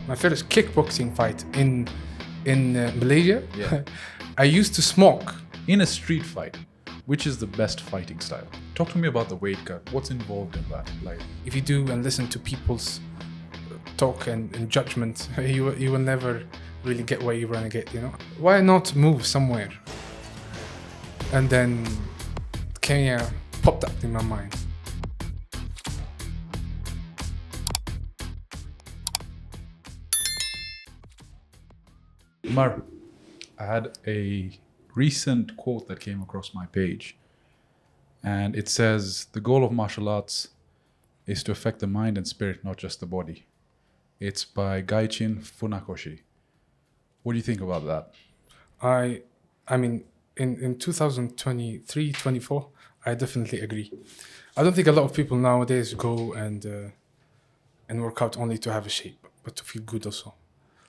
my first kickboxing fight in Malaysia. Yeah. I used to smoke. In a street fight, which is the best fighting style? Talk to me about the weight cut. What's involved in that? Like, If you do and listen to people's talk and judgment, you will never really get what you want to get, you know? Why not move somewhere? And then Kenya popped up in my mind. Omer, I had a recent quote that came across my page, and it says, the goal of martial arts is to affect the mind and spirit, not just the body. It's by Gaichin Funakoshi. What do you think about that? I mean, in 2023, 24, I definitely agree. I don't think a lot of people nowadays go and work out only to have a shape, but to feel good also.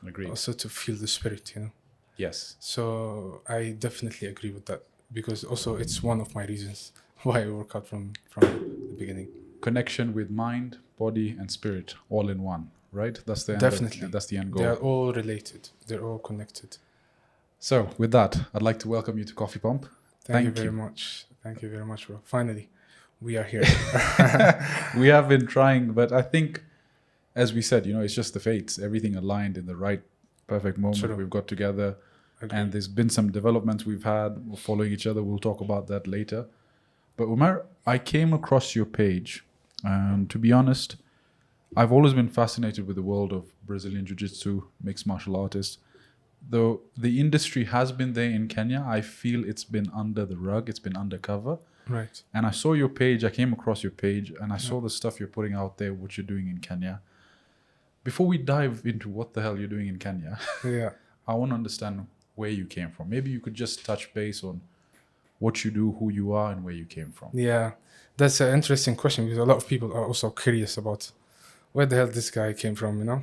Agreed. Also to feel the spirit, you know. Yes. So I definitely agree with that, because also it's one of my reasons why I work out from the beginning. Connection with mind, body, and spirit all in one, right? That's the end. Definitely. That's the end goal. They are all related. They're all connected. So with that, I'd like to welcome you to Coffee Pump. Thank you very much. Thank you very much, bro. Finally, we are here. We have been trying, but I think, as we said, you know, it's just the fates. Everything aligned in the right, perfect moment. True. We've got together. Agreed. And there's been some developments we've had. We're following each other. We'll talk about that later. But Omer, I came across your page. And to be honest, I've always been fascinated with the world of Brazilian Jiu-Jitsu, mixed martial artists. Though the industry has been there in Kenya, I feel it's been under the rug. It's been undercover. Right. And I saw your page. I came across your page and I saw the stuff you're putting out there, what you're doing in Kenya. Before we dive into what the hell you're doing in Kenya, Yeah. I want to understand where you came from. Maybe you could just touch base on what you do, who you are, and where you came from. Yeah. That's an interesting question, because a lot of people are also curious about where the hell this guy came from, you know?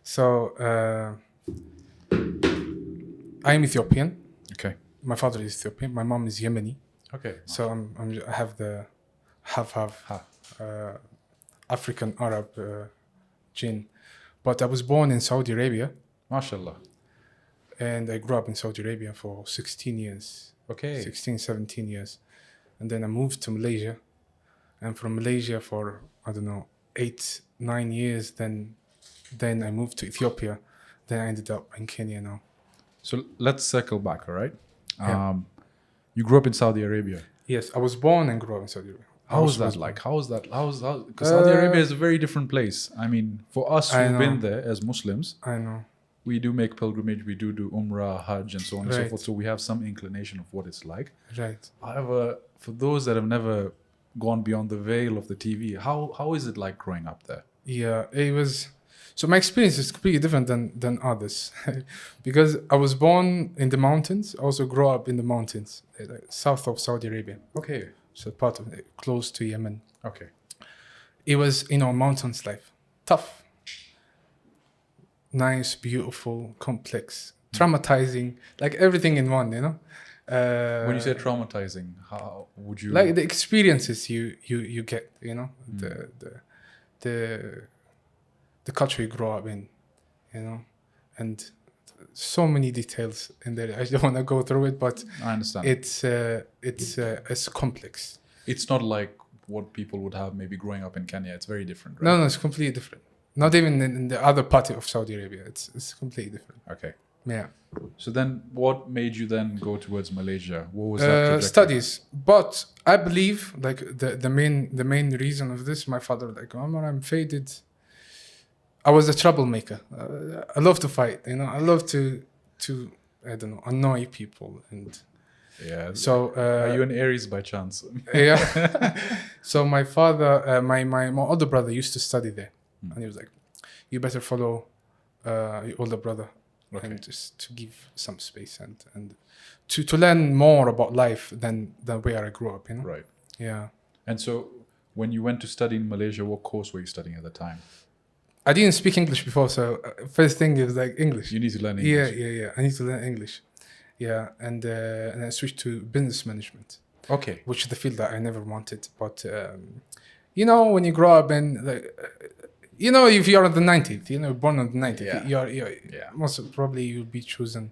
So I'm Ethiopian. Okay. My father is Ethiopian. My mom is Yemeni. Okay. So I have the half African Arab gene. But I was born in Saudi Arabia, MashaAllah. and I grew up in Saudi Arabia for 16 years. Okay. 16, 17 years. And then I moved to Malaysia. And from Malaysia for, 8, 9 years. Then I moved to Ethiopia. Then I ended up in Kenya now. So let's circle back, all right? Yeah. You grew up in Saudi Arabia. Yes, I was born and grew up in Saudi Arabia. How was that like? Because Saudi Arabia is a very different place. I mean, for us who've been there as Muslims, I know. we do make pilgrimage, we do Umrah, Hajj, and so on and so Right. forth. So we have some inclination of what it's like. Right. However, for those that have never gone beyond the veil of the TV, how is it like growing up there? Yeah, it was. So my experience is completely different than others, because I was born in the mountains. I also grew up in the mountains, like south of Saudi Arabia. Okay. So part of it, close to Yemen. Okay. It was, mountains life. Tough. Nice, beautiful, complex, traumatizing, like everything in one, you know? When you say traumatizing, how would you... Like the experiences you get, you know? The culture you grow up in, you know? And so many details in there. I don't want to go through it, but I understand. it's complex. It's not like what people would have maybe growing up in Kenya. It's very different, right? No, it's completely different. Not even in the other part of Saudi Arabia. It's completely different. Okay. Yeah. So then what made you then go towards Malaysia? What was that trajectory? Studies. But I believe, like, the main reason of this, my father, like, Omar, I'm faded. I was a troublemaker. I love to fight, you know. I love to I don't know, annoy people. And Yeah. so Are you an Aries by chance? yeah. So my father, my older brother used to study there, and he was like, "You better follow your older brother, and just to give some space and to learn more about life than where I grew up, you know." Right. Yeah. And so when you went to study in Malaysia, what course were you studying at the time? I didn't speak English before, so first thing is like English. You need to learn English. Yeah. I need to learn English. Yeah, and I switched to business management. Okay. Which is the field that I never wanted. But, when you grow up and You know, if you're on the 90th, you know, born on the 90th, Yeah. you're Yeah. most probably you'll be chosen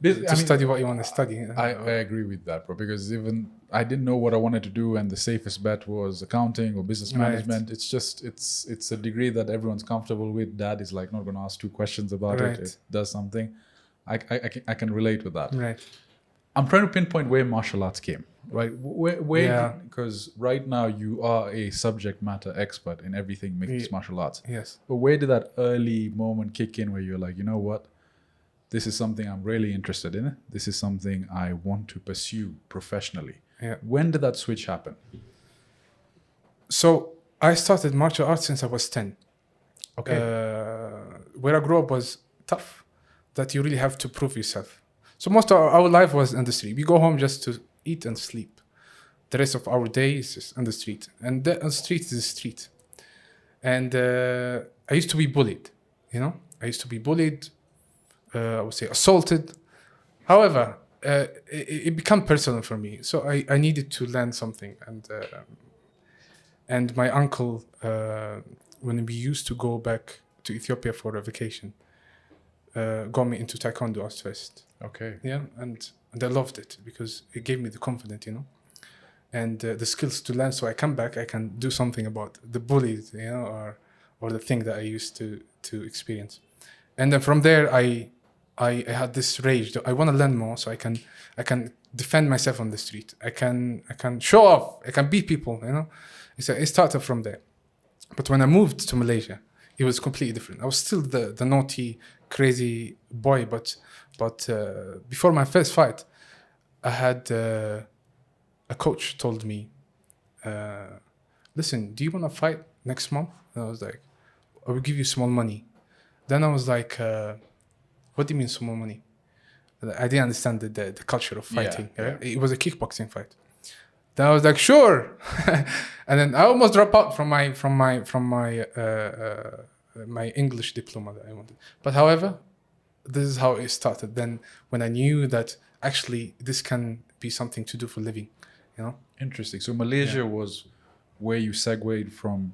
I to mean, study what you want to study. I agree with that, bro. Because even I didn't know what I wanted to do, and the safest bet was accounting or business Right. management. It's just it's a degree that everyone's comfortable with. Dad is like not going to ask 2 questions about Right. it. It does something. I can relate with that. Right. I'm trying to pinpoint where martial arts came. Right, where Yeah. because right now you are a subject matter expert in everything mixed martial arts. Yes. But where did that early moment kick in where you're like, you know what? This is something I'm really interested in. This is something I want to pursue professionally. Yeah. When did that switch happen? So I started martial arts since I was 10. Okay. Where I grew up was tough, that you really have to prove yourself. So most of our life was in the street. We go home just to eat and sleep. The rest of our day is just on the street. And the street is the street. And I used to be bullied, you know? I used to be bullied, I would say assaulted. However, it became personal for me. So I needed to learn something. And my uncle, when we used to go back to Ethiopia for a vacation, got me into taekwondo at first. Okay. Yeah, and I loved it because it gave me the confidence, you know, and the skills to learn. So I come back, I can do something about the bullies, you know, or the thing that I used to experience. And then from there, I had this rage. I want to learn more, so I can defend myself on the street. I can show off. I can beat people, you know. It started from there. But when I moved to Malaysia, it was completely different. I was still the naughty, crazy boy, but before my first fight, I had a coach told me, listen, do you want to fight next month? And I was like, I will give you small money. Then I was like, what do you mean small money? I didn't understand the culture of fighting. Yeah. It was a kickboxing fight. Then I was like, sure. And then I almost dropped out from my English diploma that I wanted. But however, this is how it started. Then when I knew that actually this can be something to do for living, you know. Interesting. So Malaysia was where you segued from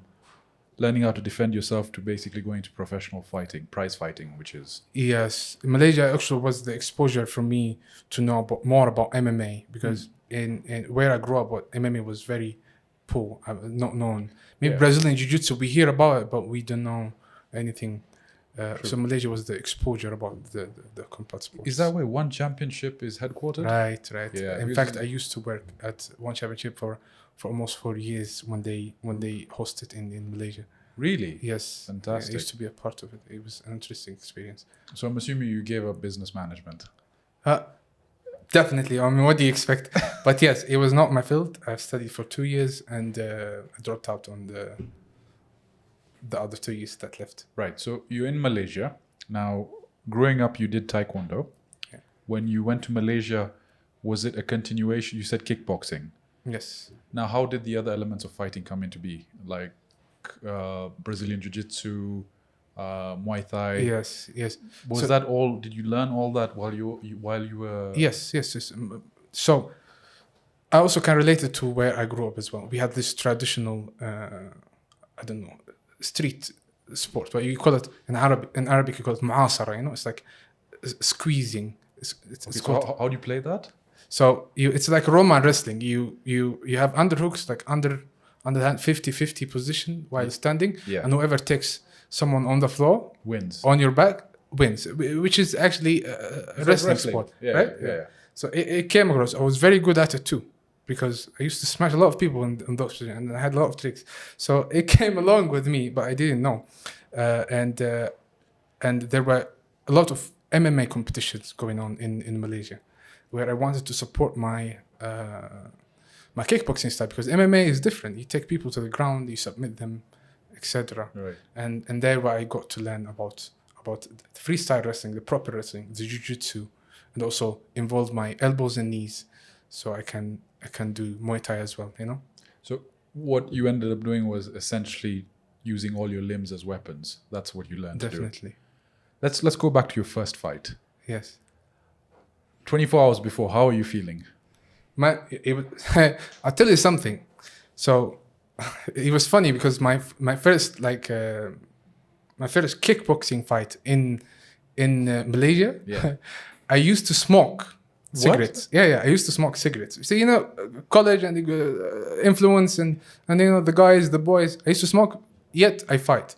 learning how to defend yourself to basically going to professional fighting, prize fighting, which is... Yes. Malaysia actually was the exposure for me to know more about MMA because in where I grew up, MMA was very poor, not known. Maybe Brazilian Jiu-Jitsu, we hear about it, but we don't know anything. So Malaysia was the exposure about the combat sports. Is that where One Championship is headquartered? Right. Yeah, In fact, I used to work at One Championship for almost 4 years when they hosted in Malaysia. Really? Yes. Fantastic. I used to be a part of it. It was an interesting experience. So I'm assuming you gave up business management. Definitely. I mean, what do you expect? But yes, it was not my field. I studied for 2 years and I dropped out on the other 2 years that left. Right. So you're in Malaysia. Now, growing up, you did taekwondo. Yeah. When you went to Malaysia, was it a continuation? You said kickboxing. Yes. Now, how did the other elements of fighting come into be? Like Brazilian Jiu-Jitsu, Muay Thai? Yes. Was that all? Did you learn all that while you were... Yes. So I also can relate it to where I grew up as well. We had this traditional, street sport, but you call it in Arabic you call it mu'asara, you know, it's like squeezing. It's called... How do you play that? So it's like Roman wrestling. You have underhooks, like underhand 50-50 position while standing, and whoever takes someone on the floor wins on your back wins, which is actually a wrestling sport, right? Yeah. So it came across. I was very good at it too, because I used to smash a lot of people in those positions, and I had a lot of tricks. So it came along with me, but I didn't know. And there were a lot of MMA competitions going on in Malaysia, where I wanted to support my kickboxing style, because MMA is different. You take people to the ground, you submit them, etc. Right. And there where I got to learn about the freestyle wrestling, the proper wrestling, the jiu-jitsu, and also involve my elbows and knees, so I can do Muay Thai as well, you know. So what you ended up doing was essentially using all your limbs as weapons. That's what you learned to do. Definitely. Let's go back to your first fight. Yes. 24 hours before, how are you feeling? I'll tell you something. So it was funny because my first kickboxing fight in Malaysia, Yeah. I used to smoke cigarettes. Yeah, I used to smoke cigarettes. So college and influence and the guys, the boys. I used to smoke. Yet I fight.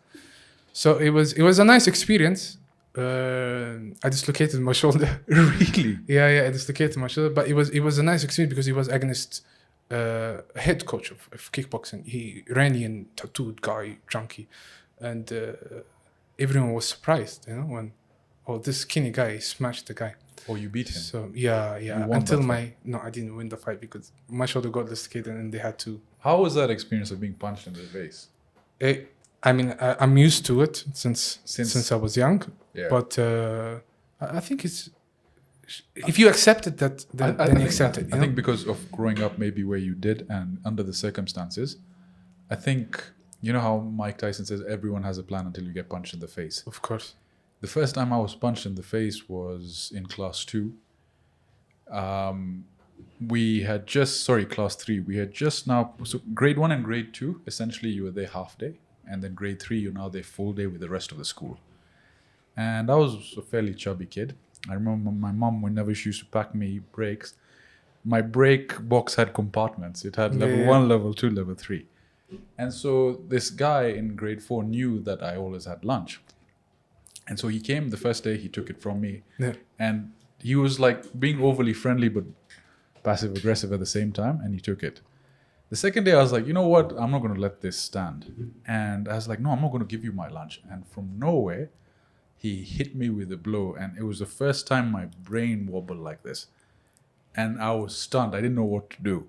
So it was a nice experience. I dislocated my shoulder. Really? Yeah, I dislocated my shoulder. But it was a nice experience because it was against a head coach of kickboxing. He Iranian tattooed guy, junkie, and everyone was surprised, when this skinny guy smashed the guy. Oh, you beat him. So yeah. won Until that I didn't win the fight because my shoulder got dislocated and they had to. How was that experience of being punched in the face? I'm used to it since I was young. Yeah. But I think it's if you accept it, then you accept it. I think because of growing up maybe where you did and under the circumstances, I think you know how Mike Tyson says everyone has a plan until you get punched in the face. Of course. The first time I was punched in the face was in class 2. Class 3. We had just now, so grade 1 and grade 2, essentially you were there half day. And then grade 3, you're now there full day with the rest of the school. And I was a fairly chubby kid. I remember my mom, whenever she used to pack me breaks, my break box had compartments. It had level 1, level 2, level 3. And so this guy in grade 4 knew that I always had lunch. And so he came the first day, he took it from me. Yeah. And he was like being overly friendly, but passive aggressive at the same time. And he took it. The second day I was like, you know what? I'm not going to let this stand. And I was like, no, I'm not going to give you my lunch. And from nowhere, he hit me with a blow. And it was the first time my brain wobbled like this. And I was stunned. I didn't know what to do.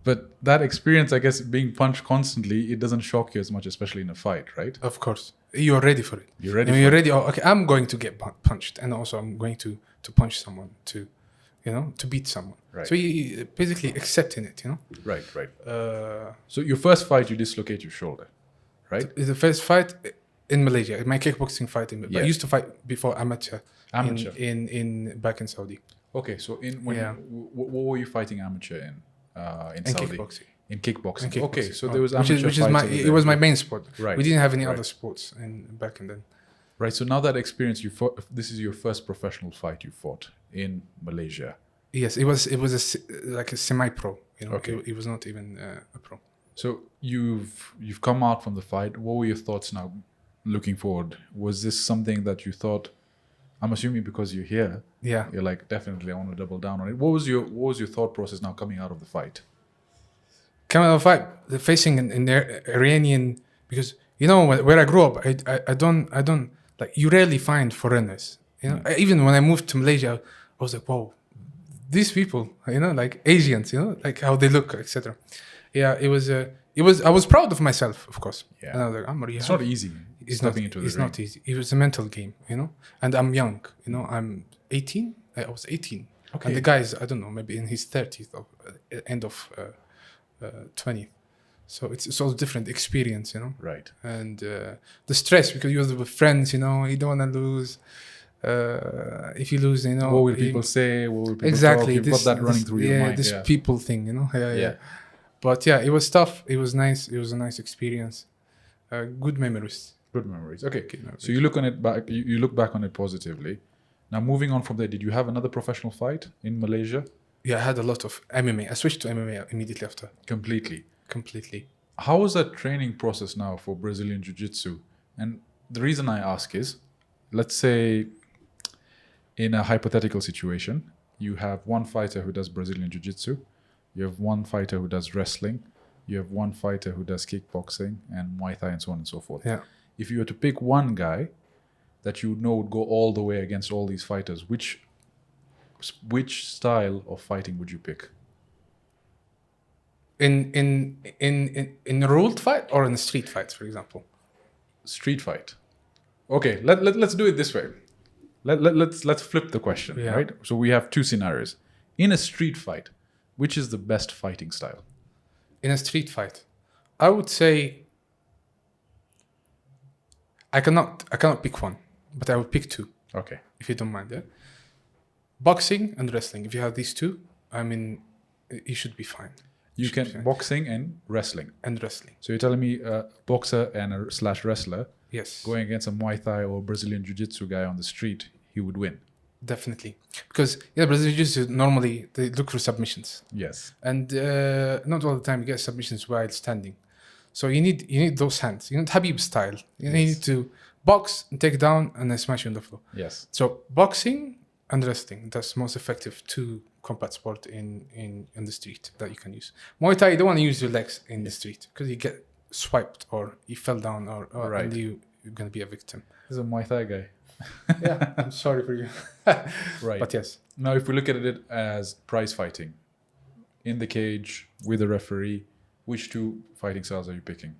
But that experience, I guess, being punched constantly, it doesn't shock you as much, especially in a fight, right? Of course. You're ready for it. You're ready. You're ready. Oh, okay, I'm going to get punched. And also I'm going to punch someone to beat someone. Right. So you basically accepting it, Right. So your first fight, you dislocate your shoulder, right? The first fight in Malaysia, my kickboxing fight in Malaysia. I used to fight before amateur. In back in Saudi. Okay, so what were you fighting amateur in Saudi? Kickboxing. In kickboxing. Okay, so Oh, there was which amateur is it was my main sport. Right. We didn't have any other sports back in then. Right. So now that experience, you fought. This is your first professional fight you fought in Malaysia. Yes, it was like a semi-pro. Okay. It was not even a pro. So you've come out from the fight. What were your thoughts now, looking forward? Was this something that you thought? I'm assuming because you're here. Yeah. You're like, definitely, I want to double down on it. What was your thought process now coming out of the fight? Coming out of the fight, the facing in the Iranian, because where I grew up, I don't like, you rarely find foreigners. Even when I moved to Malaysia, I was like, whoa, these people, like Asians, like how they look, etc. Yeah, it was. I was proud of myself, of course. Yeah. And I was like, I'm It's not easy. It's ring. not easy. It was a mental game, And I'm young, I'm 18. I was 18. Okay. And the guy is, I don't know, maybe in his 30s or end of 20th. So it's all different experience, Right. And the stress because you're with friends, you don't want to lose. If you lose, What will people say? What will people exactly talk? You've got that running through your mind. This people thing, Yeah. But yeah, it was tough. It was nice. It was a nice experience. Good memories. Good memories. Okay. So you look on it back. You look back on it positively. Now, moving on from there, did you have another professional fight in Malaysia? Yeah, I had a lot of MMA. I switched to MMA immediately after. Completely. How was that training process now for Brazilian Jiu-Jitsu? And the reason I ask is, let's say, in a hypothetical situation, you have one fighter who does Brazilian Jiu-Jitsu, you have one fighter who does wrestling, you have one fighter who does kickboxing and Muay Thai and so on and so forth. Yeah. If you were to pick one guy that you know would go all the way against all these fighters, which style of fighting would you pick? In a ruled fight or in a street fight, for example? Street fight. Okay, let's do it this way. Let's flip the question, right? So we have two scenarios. In a street fight, which is the best fighting style? In a street fight, I would say I cannot pick one, but I would pick two. Okay. If you don't mind, yeah. Boxing and wrestling. If you have these two, you should be fine. You can boxing and wrestling. And wrestling. So you're telling me a boxer and a slash wrestler Yes. going against a Muay Thai or Brazilian Jiu-Jitsu guy on the street, he would win. Definitely. Because Brazilian Jiu-Jitsu, normally they look for submissions. Yes. And not all the time you get submissions while standing. So you need those hands. You need Habib style. You need to box and take down and then smash you on the floor. Yes. So boxing and wrestling, that's most effective two combat sport in the street that you can use. Muay Thai, you don't want to use your legs in the street because you get swiped or you fell down or Right. and you're going to be a victim. He's a Muay Thai guy. Yeah, I'm sorry for you. Right. But yes. Now, if we look at it as prize fighting, in the cage with a referee, which two fighting styles are you picking?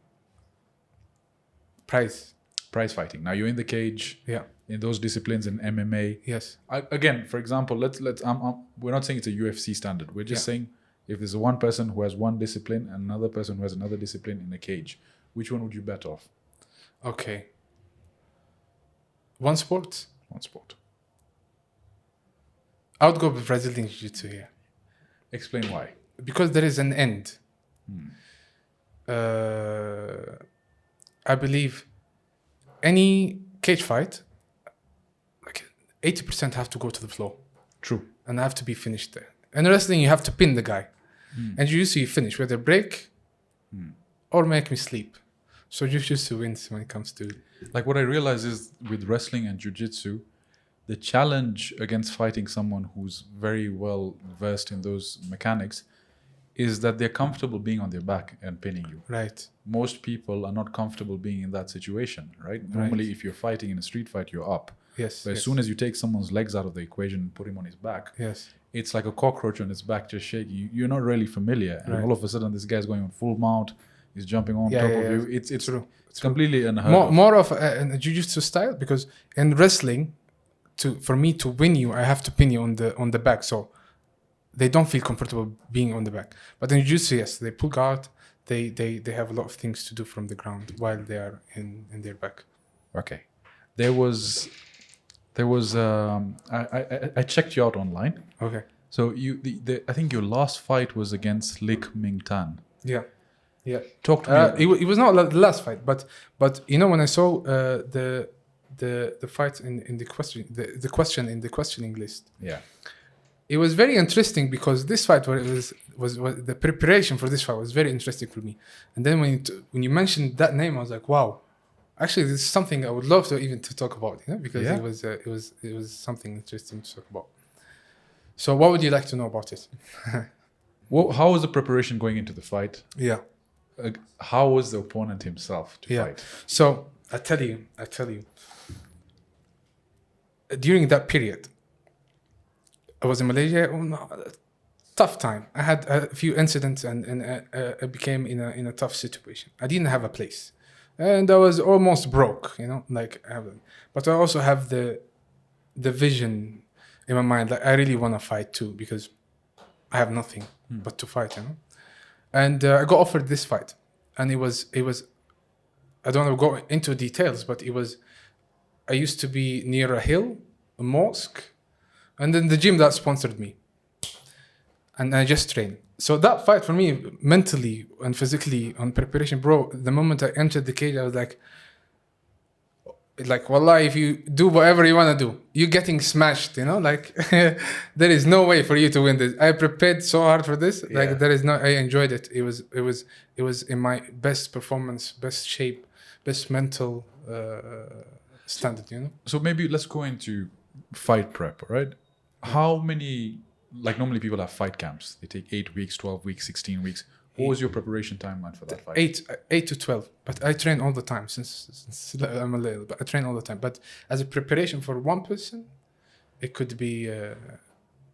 Prize fighting. Now you're in the cage. Yeah. In those disciplines in MMA. Yes. Again, for example, let's. We're not saying it's a UFC standard. We're just saying if there's one person who has one discipline and another person who has another discipline in the cage, which one would you bet off? Okay. One sport. I would go with Brazilian Jiu-Jitsu here. Explain why. Because there is an end. I believe any cage fight, like 80% have to go to the floor. True. And have to be finished there. And wrestling, you have to pin the guy. And Jiu-Jitsu, you finish, whether break or make me sleep. So Jiu-Jitsu wins when it comes to... Like what I realize is with wrestling and Jiu-Jitsu, the challenge against fighting someone who's very well versed in those mechanics is that they're comfortable being on their back and pinning you. Right. Most people are not comfortable being in that situation, right? Normally, if you're fighting in a street fight, you're up. Yes. But as soon as you take someone's legs out of the equation and put him on his back, it's like a cockroach on its back just shaking. You're not really familiar. And all of a sudden, this guy's going on full mount. He's jumping on top of you. It's true. It's completely unheard of. More of a Jiu-Jitsu style, because in wrestling, for me to win you, I have to pin you on the back. So they don't feel comfortable being on the back. But in Jiu-Jitsu, yes, they pull guard. They have a lot of things to do from the ground while they are in their back. Okay. There was I checked you out online. Okay. So I think your last fight was against Lik Ming Tan. Yeah. Yeah. Talk to me. It was not the last fight, but when I saw the fight in the question in the questioning list. Yeah. It was very interesting because this fight was the preparation for this fight was very interesting for me. And then when you mentioned that name, I was like, wow, actually this is something I would love to talk about, because it was something interesting to talk about. So what would you like to know about it? Well, how was the preparation going into the fight? Yeah. How was the opponent himself to fight? So I tell you, during that period, I was in Malaysia. Tough time. I had a few incidents and I became in a tough situation. I didn't have a place, and I was almost broke. But I also have the vision in my mind. Like I really want to fight too, because I have nothing but to fight. And I got offered this fight, and it was. I don't want to go into details, but it was. I used to be near a hill, a mosque, and then the gym that sponsored me. And I just trained. So that fight for me, mentally and physically on preparation, bro, the moment I entered the cage, I was like, wallah, if you do whatever you want to do, you're getting smashed, there is no way for you to win this. I prepared so hard for this. I enjoyed it. It was in my best performance, best shape, best mental standard, So maybe let's go into fight prep, right? How many, normally people have fight camps. They take 8 weeks, 12 weeks, 16 weeks. What was your preparation timeline for that fight? 8 to 12. But I train all the time since I'm a little. But I train all the time. But as a preparation for one person, it could be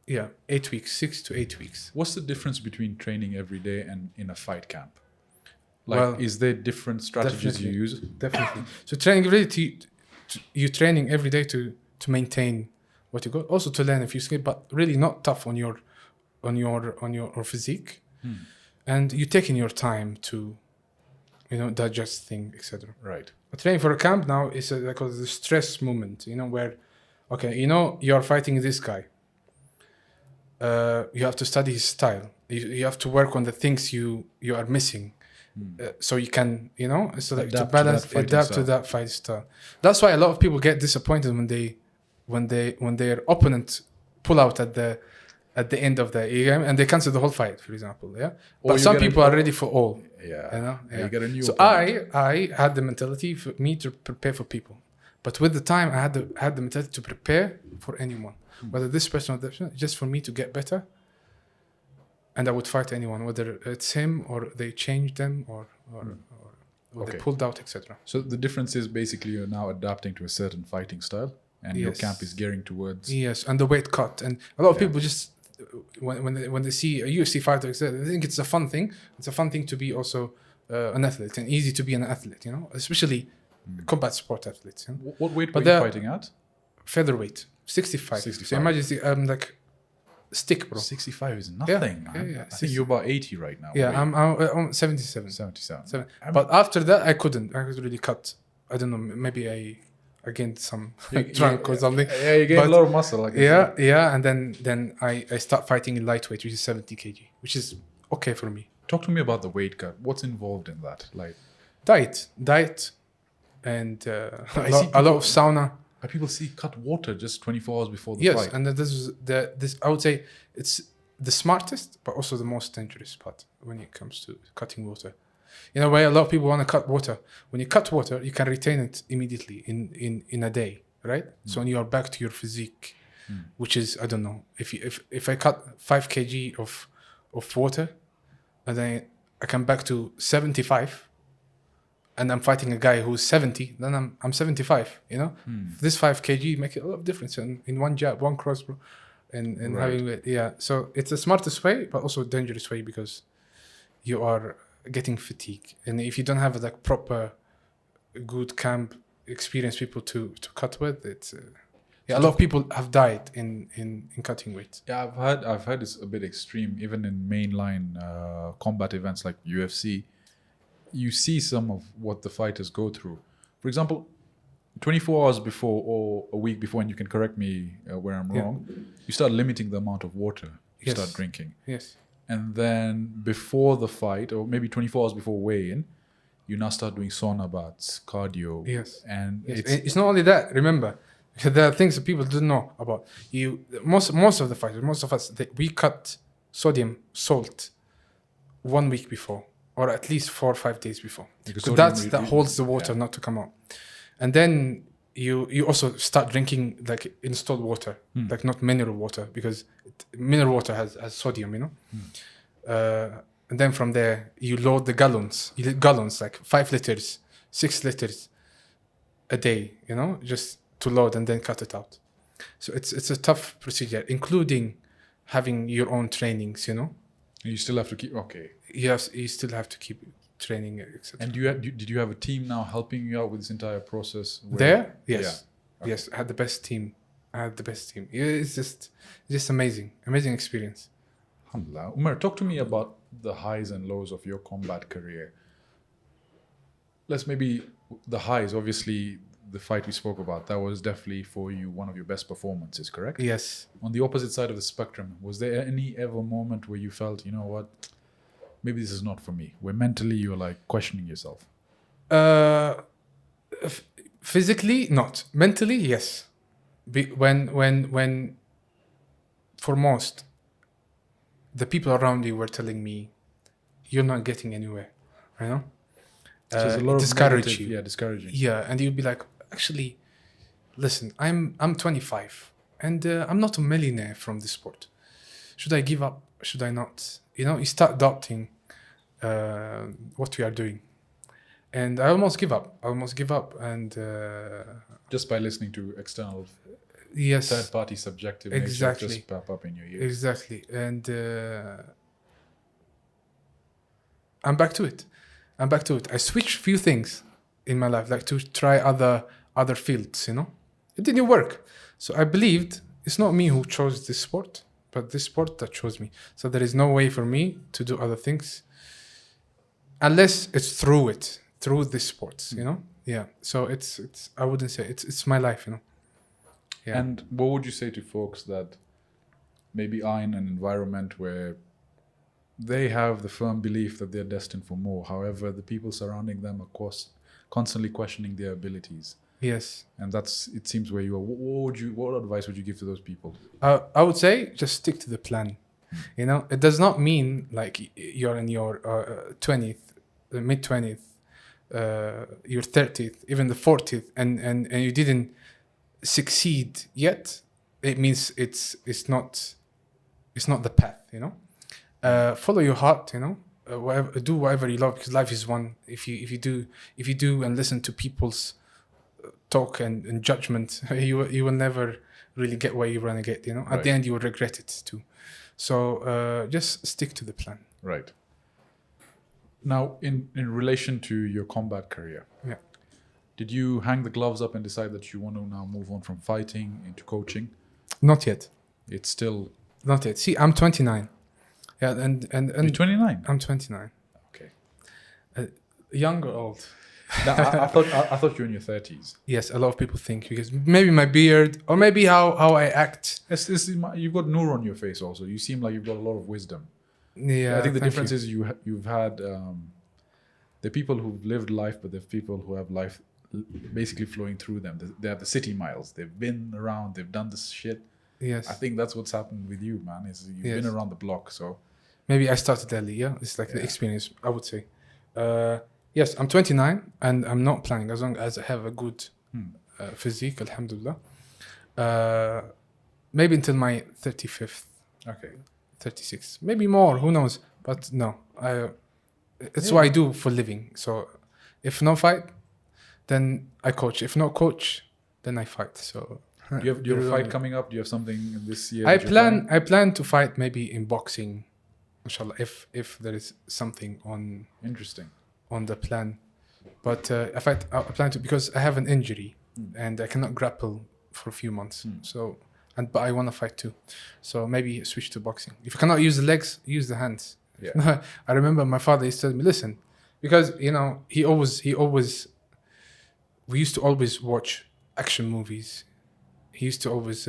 8 weeks, 6 to 8 weeks. What's the difference between training every day and in a fight camp? Is there different strategies you use? Definitely. So training every day, you're training every day to maintain what you got. Also to learn a few skills, but really not tough on your physique. And you're taking your time to, digest things, etc. Right. But training for a camp now is the stress moment, where, okay, you're fighting this guy. You have to study his style. You have to work on the things you are missing, so you can, so like to Adapt to balance, that fighting adapt to style. that fight style. That's why a lot of people get disappointed when their opponent pull out at the end of the game and they cancel the whole fight, for example. Yeah, Or but you some get people are ready for all. Yeah. You get a new So opponent. I had the mentality for me to prepare for people, but with the time I had the mentality to prepare for anyone, whether this person or that person, just for me to get better. And I would fight anyone, whether it's him or they changed them or they pulled out, etc. So the difference is basically you're now adapting to a certain fighting style, and your Yes. camp is gearing towards. Yes, and the weight cut, and a lot of people just when they see a UFC fighter, they think it's a fun thing. It's a fun thing to be also an athlete, and easy to be an athlete, especially combat sport athletes. What weight But were you they're- fighting at? Featherweight, 65. 65. So imagine like stick, bro. 65 is nothing. yeah. I think you're about 80 right now. Yeah, I'm 77. 77. But after that, I couldn't really cut. I don't know. Maybe I gained some drunk or something. Yeah, you gained a But- lot of muscle. Like Yeah. And then I start fighting in lightweight, which is 70 kg, which is okay for me. Talk to me about the weight cut. What's involved in that? Like, Diet, and I see a lot of sauna. people see cut water just 24 hours before the Yes, fight. and this is this. I would say it's the smartest, but also the most dangerous part when it comes to cutting water. In a way, a lot of people want to cut water. When you cut water, you can retain it immediately in a day, right? So when you are back to your physique, which is, I don't know, if I cut 5 kg of water, and then I come back to 75, and I'm fighting a guy who's 70, then I'm 75. This 5 kg make a lot of difference in one jab, one cross, bro, and Right. having it. Yeah, so it's the smartest way, but also a dangerous way because you are getting fatigue, and if you don't have like proper good camp experienced people to cut with, it's a lot of people have died in cutting weight. Yeah, I've heard it's a bit extreme. Even in mainline combat events like UFC, you see some of what the fighters go through. For example, 24 hours before or a week before, and you can correct me where I'm wrong, you start limiting the amount of water you Yes. start drinking. Yes. And then before the fight, or maybe 24 hours before weigh-in, you now start doing sauna baths, cardio. Yes. And Yes. it's It's not only that. Remember, there are things that people don't know about. Most of the fighters, most of us, we cut sodium salt 1 week before, or at least 4 or 5 days before. Because So sodium that holds the water not to come out. And then you also start drinking like installed water, like not mineral water, because mineral water has sodium, and then from there you load the gallons. You need gallons, like 5 liters, 6 liters a day, just to load and then cut it out. So it's a tough procedure, including having your own trainings. you still have to keep You still have to keep training, etc. And did you have a team now helping you out with this entire process? There, yes, Yeah. Okay. yes, I had the best team. It's just amazing experience. Alhamdulillah. Umar, talk to me about the highs and lows of your combat career. Let's maybe the highs. Obviously, the fight we spoke about, that was definitely for you one of your best performances, correct? Yes. On the opposite side of the spectrum, was there any ever moment where you felt, you know what, maybe this is not for me, where mentally you were like questioning yourself? Physically, not. Mentally, yes. When for most, the people around you were telling me, you're not getting anywhere, So there's a lot of discourage negative- you. Yeah, discouraging. Yeah, and you'd be like, actually, listen, I'm 25, and I'm not a millionaire from this sport. Should I give up? Should I not? You start doubting what we are doing, and I almost give up. and Just by listening to external yes, third-party subjective Exactly. nature just pop up in your ears. exactly, and I'm back to it. I switched few things in my life, like to try other fields. It didn't work. So I believed it's not me who chose this sport, but this sport that chose me. So there is no way for me to do other things unless it's through this sports. Yeah. So it's I wouldn't say it's my life. Yeah. And what would you say to folks that maybe are in an environment where they have the firm belief that they're destined for more. However, the people surrounding them are constantly questioning their abilities. Yes. And that's, it seems, where you are. What advice would you give to those people? I would say just stick to the plan. You know, it does not mean like you're in your 20th, mid 20th, your 30th, even the 40th, and you didn't succeed yet. It means it's not the path. You know, follow your heart. You know, do whatever you love, because life is one. If you do and listen to people's talk and judgment, you will never really get where you want to get. You know, at the end you will regret it too. So just stick to the plan. Right. Now, in relation to your combat career, did you hang the gloves up and decide that you want to now move on from fighting into coaching? Not yet. It's still not yet. See, I'm 29. Yeah, and you're 29. I'm 29. Okay. Young or old? No, I thought you were in your 30s. Yes, a lot of people think, because maybe my beard or maybe how I act. You've got nur on your face also. You seem like you've got a lot of wisdom. Yeah, I think the difference is you've had the people who've lived life, but the people who have life basically flowing through them. They have the city miles. They've been around. They've done this shit. Yes. I think that's what's happened with you, man. Is you've been around the block. So maybe I started early. Yeah, it's like the experience, I would say. Yes, I'm 29 and I'm not planning, as long as I have a good physique, alhamdulillah. Maybe until my 35th. Okay. 36, maybe more, who knows? But no, it's what I do for living. So if no fight, then I coach. If not coach, then I fight. So do you have a fight coming up? Do you have something this year? I plan to fight maybe in boxing, inshallah, if there is something on the plan. But I plan to, because I have an injury and I cannot grapple for a few months. So but I want to fight too. So maybe switch to boxing. If you cannot use the legs, use the hands. Yeah. I remember my father used to tell me, listen, because we used to always watch action movies. He used to always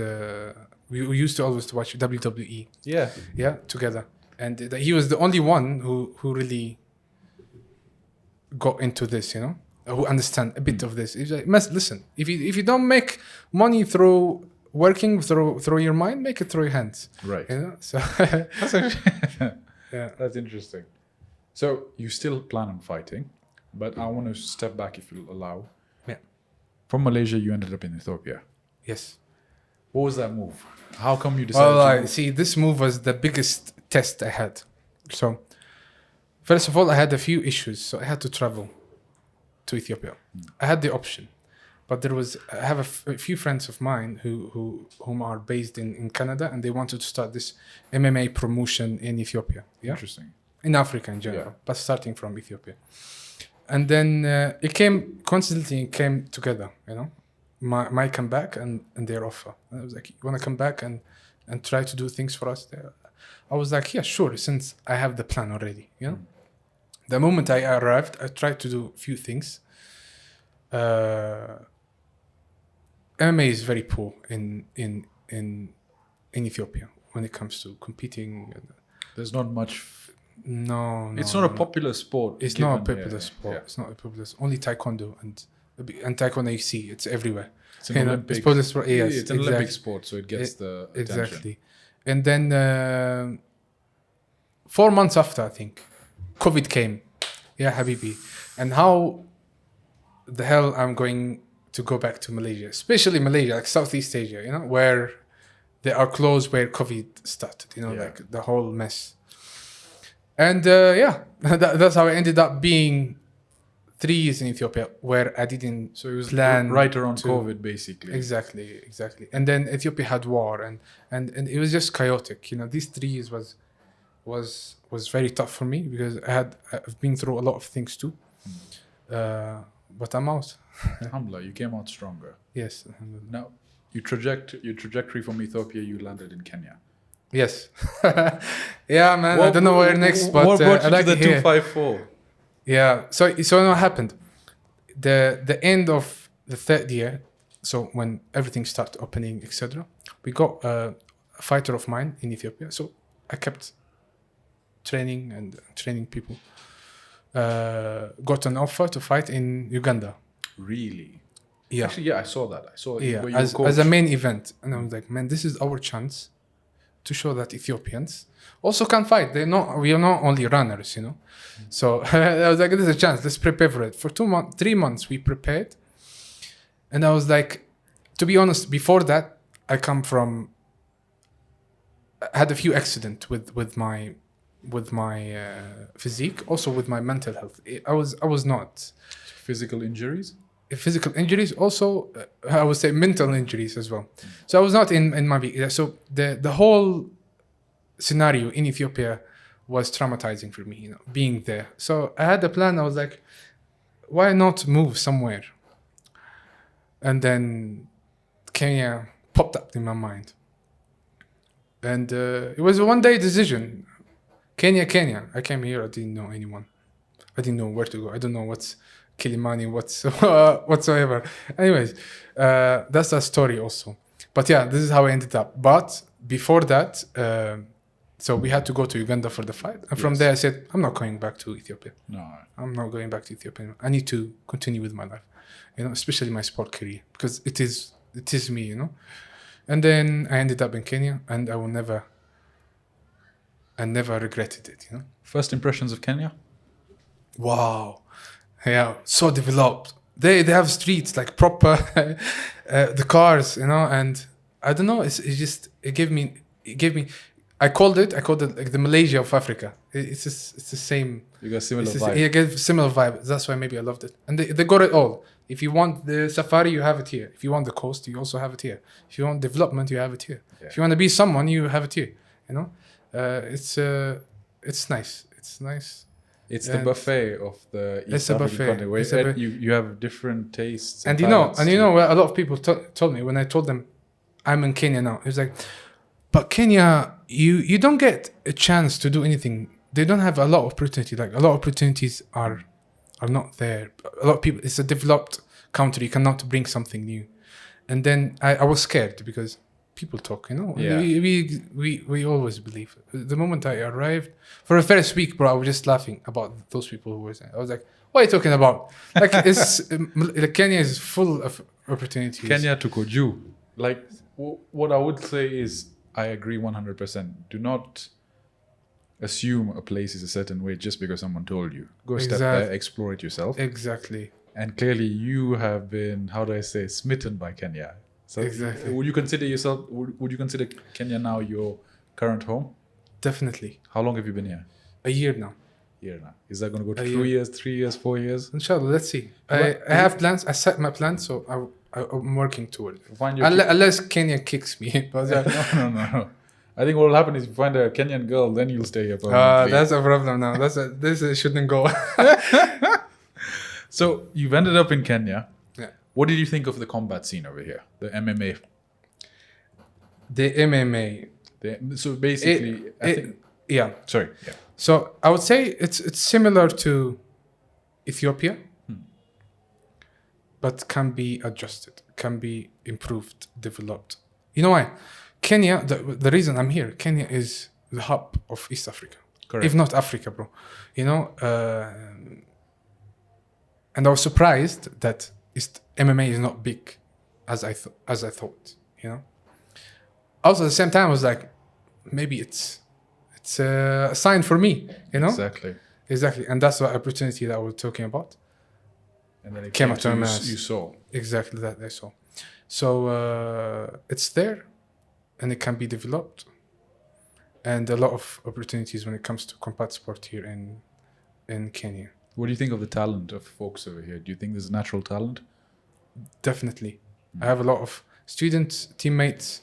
we used to always watch WWE. Yeah, together. And he was the only one who really got into this, you know, who understand a bit of this. He's like, listen, if you don't make money through working through your mind, make it through your hands. Right. You know? So that's interesting. So you still plan on fighting, but I want to step back, if you'll allow. Yeah. From Malaysia, you ended up in Ethiopia. Yes. What was that move? How come you decided to move? See, this move was the biggest test I had. So first of all, I had a few issues, so I had to travel to Ethiopia. I had the option. But I have a few friends of mine whom are based in Canada, and they wanted to start this MMA promotion in Ethiopia. Yeah? Interesting. In Africa in general, but starting from Ethiopia. And then it came together, you know, my comeback and their offer. And I was like, you want to come back and try to do things for us there? I was like, yeah, sure, since I have the plan already, you know. The moment I arrived, I tried to do a few things. MMA is very poor in Ethiopia when it comes to competing. There's not much. No, it's not a popular sport. It's not a popular sport. Yeah. It's not a popular. Only taekwondo and taekwondo. You see, it's everywhere. It's an Olympic. Yes, it's an Olympic sport, so it gets the attention. Exactly. And then 4 months after, I think, COVID came. Yeah, Habibi. And how the hell I'm going to go back to Malaysia, especially Malaysia, like Southeast Asia, you know, where they are closed, where COVID started, you know, like the whole mess. And that's how I ended up being 3 years in Ethiopia, where I didn't plan. Right around COVID, basically. Exactly. And then Ethiopia had war, and it was just chaotic. You know, these 3 years was very tough for me, because I've been through a lot of things too. But I'm out. Alhamdulillah, you came out stronger. Yes. Now, your trajectory from Ethiopia, you landed in Kenya. Yes. Yeah, man. I don't know where next, but what brought you I like to the it 254? Yeah. So what happened? The end of the 3rd year, so when everything started opening, etc., we got a fighter of mine in Ethiopia. So I kept training and training people, got an offer to fight in Uganda. Really? Yeah. Actually, yeah, I saw that. I saw it. Yeah, Where you were as a coach. main event. And I was like, man, this is our chance to show that Ethiopians also can fight. We are not only runners, you know. So I was like, this is a chance. Let's prepare for it. For 3 months, we prepared. And I was like, to be honest, before that, I had a few accidents with my physique, also with my mental health. I was not Physical injuries? physical injuries, also I would say mental injuries as well. So I was not in my so the whole scenario in Ethiopia was traumatizing for me, you know, being there. So I had a plan. I was like, why not move somewhere? And then Kenya popped up in my mind, and it was a one-day decision. Kenya. I came here. I didn't know anyone. I didn't know where to go. I don't know what's Kilimani, whatsoever. Anyways, that's a story also. But yeah, this is how I ended up. But before that, so we had to go to Uganda for the fight. And from there I said, I'm not going back to Ethiopia. No. I'm not going back to Ethiopia. I need to continue with my life, you know, especially my sport career, because it is me, you know. And then I ended up in Kenya, and I never regretted it, you know. First impressions of Kenya? Wow. Yeah, so developed. They have streets like proper, the cars, you know, and I don't know. It gave me. I called it like the Malaysia of Africa. It's the same. You got similar vibe. Yeah, get similar vibe. That's why maybe I loved it. And they got it all. If you want the safari, you have it here. If you want the coast, you also have it here. If you want development, you have it here. Yeah. If you want to be someone, you have it here. You know, it's nice. It's nice. It's the buffet of the East It's a African buffet. continent, where It's a buffet. you have different tastes. And you know, a lot of people told me when I told them I'm in Kenya now. It was like, but Kenya, you don't get a chance to do anything. They don't have a lot of opportunity. Like a lot of opportunities are not there. A lot of people. It's a developed country. You cannot bring something new. And then I was scared because people talk. You know, Yeah. we always believe. The moment I arrived for the first week, bro, I was just laughing about those people who were there. I was like, what are you talking about? Like like Kenya is full of opportunities. Kenya to Koju. Like what I would say is I agree 100%. Do not assume a place is a certain way just because someone told you. Go step there, explore it yourself. Exactly. And clearly you have been, how do I say, smitten by Kenya. So Exactly. Would you consider Kenya now your current home? Definitely. How long have you been here? A year now. Year now. Is that going to go to A 2 year. years, 3 years, 4 years? Inshallah, let's see. I have plans. I set my plans, so I'm working toward it. Find your Unless Kenya kicks me. But, no. I think what will happen is if you find a Kenyan girl, then you'll stay here permanently. that's a problem now. This shouldn't go. So you've ended up in Kenya. Yeah. What did you think of the combat scene over here? The MMA. The MMA. So basically, I think. Yeah. Sorry. Yeah. So I would say it's similar to Ethiopia, but can be adjusted, can be improved, developed. You know why? Kenya, the reason I'm here, Kenya is the hub of East Africa. Correct. If not Africa, bro. You know, and I was surprised that MMA is not big as I thought, you know. Also at the same time I was like, maybe it's a sign for me, you know. Exactly, and that's the opportunity that I was talking about. And then it came came up to to you, us. you saw. Exactly that I saw. So it's there, and it can be developed, and a lot of opportunities when it comes to combat sport here in Kenya. What do you think of the talent of folks over here? Do you think there's natural talent? Definitely. I have a lot of students, teammates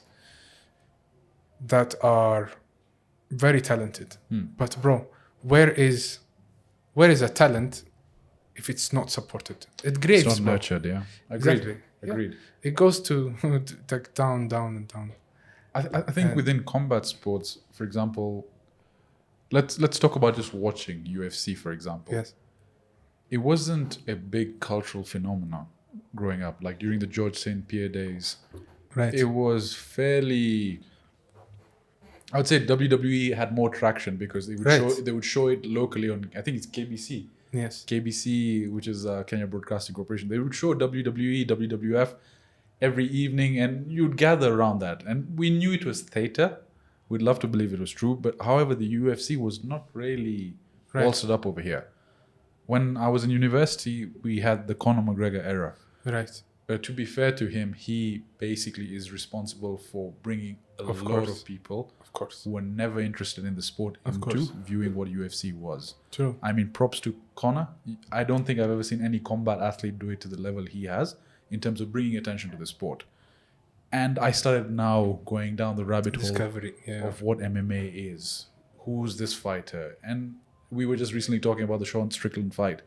that are very talented. But bro, where is a talent if it's not supported? It grieves. It's not bro. nurtured, yeah. Exactly. Agreed. Yeah. It goes to like down and down. I think within combat sports, for example, let's talk about just watching UFC, for example. Yes. It wasn't a big cultural phenomenon growing up, like during the George St. Pierre days. Right. It was fairly I would say WWE had more traction because they would show it locally on, I think it's KBC. Yes. KBC, which is Kenya Broadcasting Corporation. They would show WWE, WWF every evening, and you'd gather around that. And we knew it was theater. We'd love to believe it was true. But however, the UFC was not really bolstered up over here. When I was in university, we had the Conor McGregor era. Right. But to be fair to him, he basically is responsible for bringing a lot of people who were never interested in the sport into viewing what UFC was. True. I mean, props to Conor. I don't think I've ever seen any combat athlete do it to the level he has in terms of bringing attention to the sport. And I started now going down the rabbit hole of what MMA is. Who's this fighter? And we were just recently talking about the Sean Strickland fight.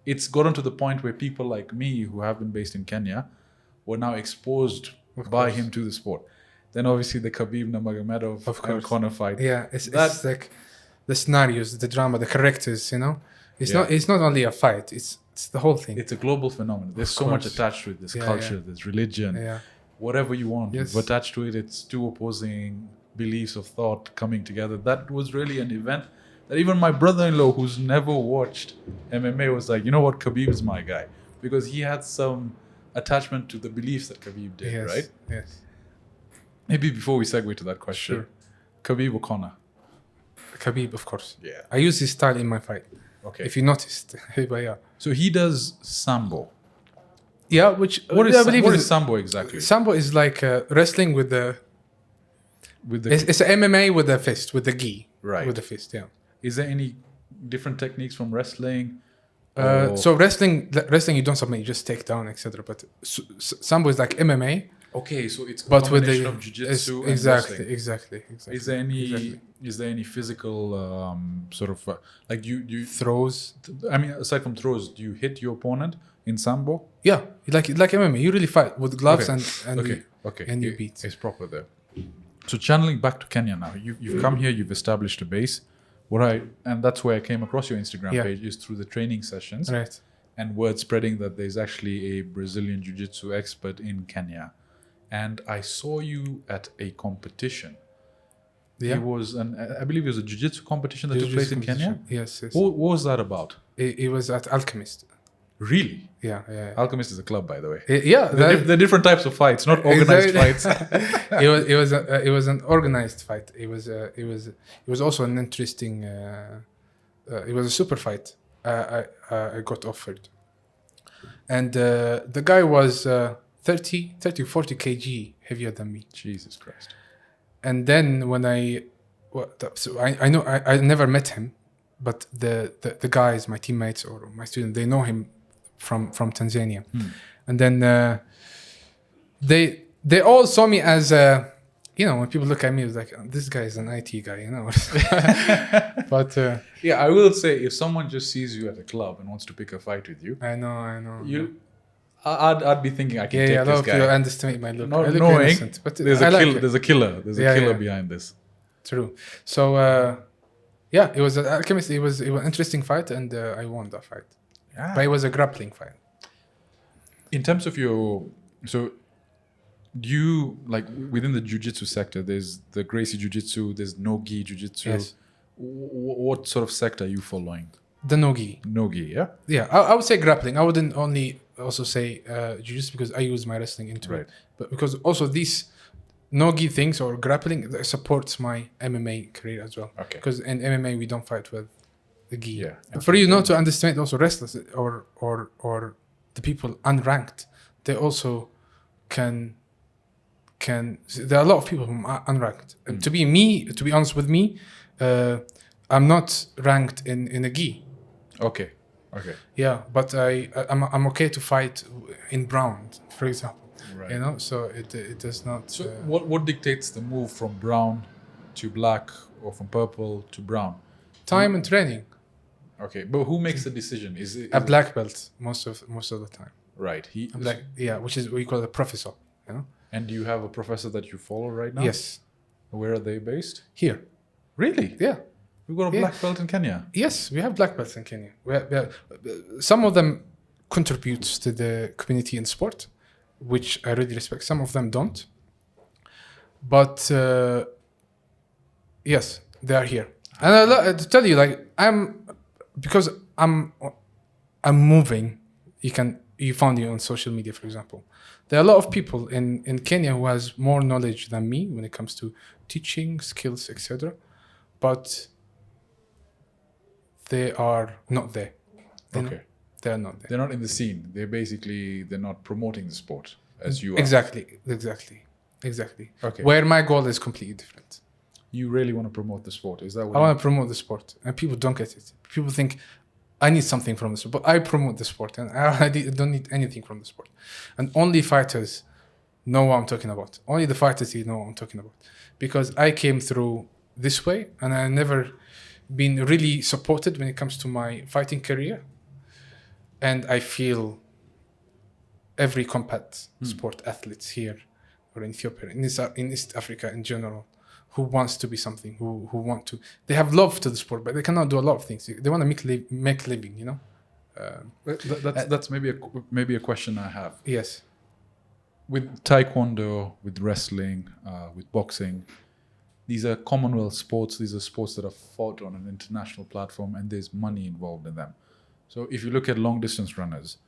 It's gotten to the point where people like me who have been based in Kenya were now exposed by him to the sport. Then obviously the Khabib Nurmagomedov and Conor fight. Yeah, it's like the scenarios, the drama, the characters, you know. It's not only a fight, it's the whole thing. It's a global phenomenon. There's so much attached to it. There's culture, there's religion, whatever you want. You've attached to it, it's two opposing beliefs of thought coming together. That was really an event that even my brother-in-law, who's never watched MMA, was like, you know what, Khabib is my guy. Because he had some attachment to the beliefs that Khabib did, right? Yes. Maybe before we segue to that question, Khabib or Conor? Khabib, of course. Yeah. I use his style in my fight. Okay. If you noticed. But yeah. So he does Sambo. Yeah, which... What is Sambo exactly? Sambo is like wrestling with the... It's an MMA with the fist, with the gi. Right. With the fist, yeah. Is there any different techniques from wrestling? So wrestling, you don't submit, you just take down, etc. But Sambo is like MMA. Okay, so it's a combination of Jiu-Jitsu and wrestling. Exactly. Is there any physical sort of like you throws? I mean, aside from throws, do you hit your opponent in Sambo? Yeah, like MMA. You really fight with gloves and you beat. It's proper there. So channeling back to Kenya now, you've come here, you've established a base. And that's where I came across your Instagram page is through the training sessions, right? And word spreading that there's actually a Brazilian Jiu-Jitsu expert in Kenya. And I saw you at a competition. Yeah. I believe it was a Jiu-Jitsu competition that took place in Kenya? Yes. What was that about? It was at Alchemist. Really? Yeah. Alchemist is a club, by the way. The different types of fights, not organized fights. It was an organized fight. It was also an interesting. It was a super fight. I got offered, and the guy was 30 40 kg heavier than me. Jesus Christ! And then when I know I never met him, but the guys, my teammates or my students, they know him from Tanzania. And then they all saw me as when people look at me, it's like, this guy is an IT guy, you know. But I will say, if someone just sees you at a club and wants to pick a fight with you, I know. I'd be thinking I can take this guy. A lot of people underestimate my look. Not knowing innocent, but there's a killer. There's a killer behind this. True. So it was an Alchemist. It was an interesting fight, and I won that fight. Yeah. But it was a grappling fight. In terms of do you, like, within the Jiu-Jitsu sector, there's the Gracie Jiu-Jitsu, there's no-gi Jiu-Jitsu. Yes. What sort of sector are you following? The no-gi. No-gi, yeah? Yeah, I would say grappling. I wouldn't only also say Jiu-Jitsu because I use my wrestling into it. But because also these no-gi things or grappling supports my MMA career as well. Okay. Because in MMA, we don't fight with the gi. Yeah. For you not to understand also wrestlers or the people unranked, they also can there are a lot of people who are unranked. To be honest with me, I'm not ranked in a gi. Okay. Yeah, but I'm okay to fight in brown, for example. Right. You know, so it does not. So what dictates the move from brown to black or from purple to brown? Time and training. Okay, but who makes the decision? Is it a black belt most of the time? Right. Which is what you call a professor. You know. And do you have a professor that you follow right now? Yes. Where are they based? Here. Really? Yeah. We've got a black belt in Kenya. Yes, we have black belts in Kenya. Some of them contributes to the community in sport, which I really respect. Some of them don't. But Yes, they are here. And to tell you, like because I'm moving. You found it on social media, for example. There are a lot of people in Kenya who has more knowledge than me when it comes to teaching skills, etc. But they are not there. Okay. They are not there. They're not in the scene. They're not promoting the sport as you are. Exactly. Okay. Where my goal is completely different. You really want to promote the sport. Is that what I want to promote the sport, and people don't get it. People think I need something from the sport, but I promote the sport, and I don't need anything from the sport. And only fighters know what I'm talking about. Only the fighters here know what I'm talking about, because I came through this way, and I never been really supported when it comes to my fighting career. And I feel every combat sport athletes here or in Ethiopia, in East Africa in general, who wants to be something, who want to, they have love to the sport, but they cannot do a lot of things. They want to make living, you know. That's maybe a question I have. Yes. With taekwondo, with wrestling, with boxing, these are Commonwealth sports. These are sports that are fought on an international platform, and there's money involved in them. So if you look at long distance runners,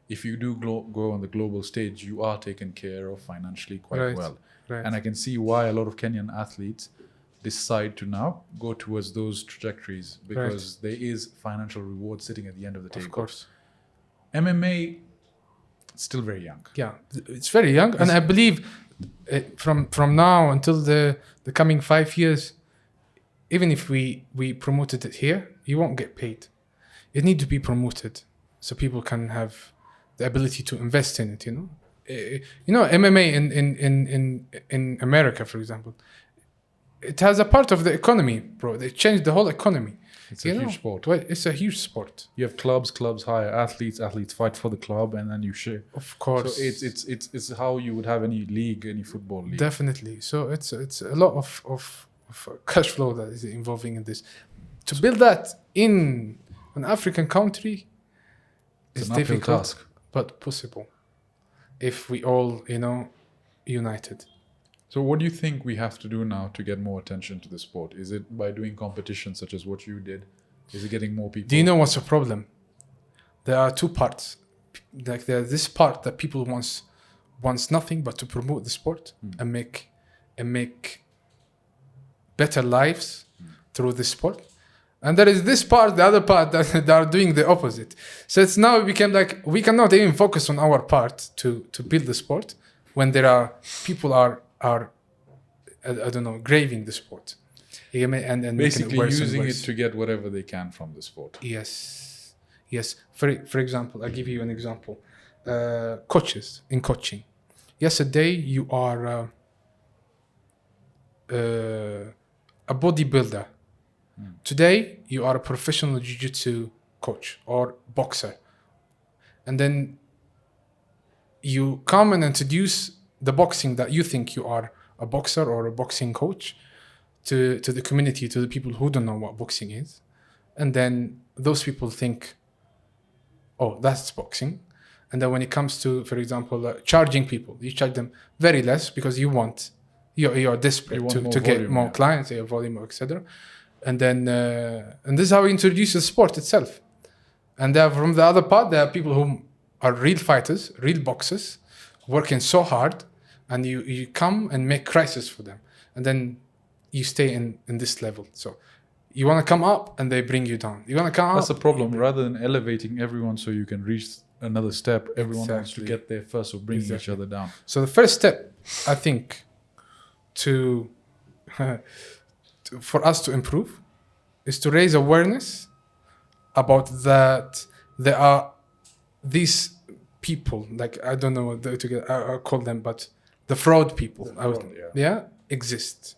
if you do go on the global stage, you are taken care of financially quite well. Right. And I can see why a lot of Kenyan athletes decide to now go towards those trajectories, because there is financial reward sitting at the end of the table. Of course. MMA, still very young. Yeah, it's very young. And I believe from now until the coming 5 years, even if we promoted it here, you won't get paid. It needs to be promoted so people can have the ability to invest in it, you know. MMA in America, for example, it has a part of the economy, bro. They changed the whole economy. It's a huge sport. Well, it's a huge sport. You have clubs hire athletes fight for the club, and then you share. Of course. So it's how you would have any league, any football league. Definitely. So it's a lot of cash flow that is involving in this. To build that in an African country is difficult, task, but possible if we all, united. So what do you think we have to do now to get more attention to the sport? Is it by doing competitions such as what you did? Is it getting more people? Do you know what's the problem? There are two parts. Like there's this part that people wants nothing but to promote the sport and make better lives through this sport. And there is this part, the other part that are doing the opposite. So it's now became like we cannot even focus on our part to build the sport when there are people are I don't know, graving the sport. And basically using it to get whatever they can from the sport. Yes. For example, I'll give you an example. Coaches in coaching. Yesterday you are a bodybuilder. Today you are a professional Jiu-Jitsu coach or boxer. And then you come and introduce the boxing that you think you are a boxer or a boxing coach to the community, to the people who don't know what boxing is. And then those people think, oh, that's boxing. And then when it comes to, for example, charging people, you charge them very less because you're desperate to get more clients, volume, etc. And then and this is how we introduce the sport itself. And from the other part, there are people who are real fighters, real boxers, working so hard, and you come and make crisis for them. And then you stay in this level. So you want to come up and they bring you down. You want to come up. That's the problem. Rather than elevating everyone so you can reach another step, everyone wants to get there first, or bringing each other down. So the first step, I think, for us to improve is to raise awareness about that there are these people, like I don't know what I call them, but the fraud people exist.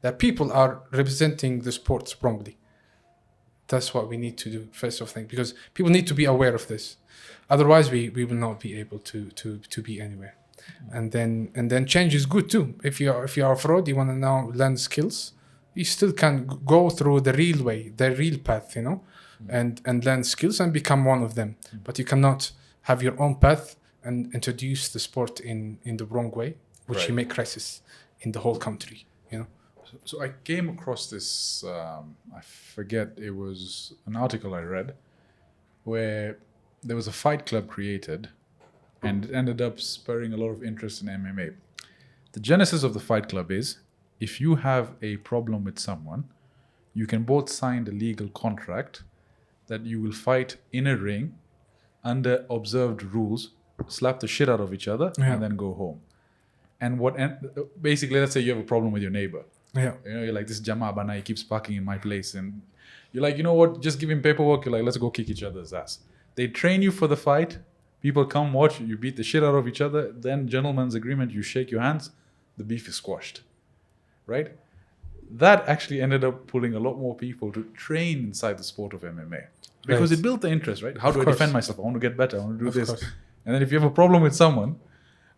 That people are representing the sports wrongly. That's what we need to do first of thing, because people need to be aware of this. Otherwise, we will not be able to be anywhere. And then change is good too. If you are a fraud, you want to now learn skills. You still can go through the real way, the real path, and learn skills and become one of them. But you cannot have your own path and introduce the sport in the wrong way, which you make crisis in the whole country. So I came across this, I forget, it was an article I read where there was a fight club created and it ended up spurring a lot of interest in MMA. The genesis of the fight club is if you have a problem with someone, you can both sign the legal contract that you will fight in a ring under observed rules, slap the shit out of each other, and then go home. And basically, let's say you have a problem with your neighbor. Yeah. You know, you're like, this Jama Bana, he keeps parking in my place. And you're like, you know what? Just give him paperwork. You're like, let's go kick each other's ass. They train you for the fight. People come watch. You beat the shit out of each other. Then, gentleman's agreement, you shake your hands. The beef is squashed. Right? That actually ended up pulling a lot more people to train inside the sport of MMA. Because it built the interest, right? How do I defend myself? I want to get better. I want to do this. And then if you have a problem with someone,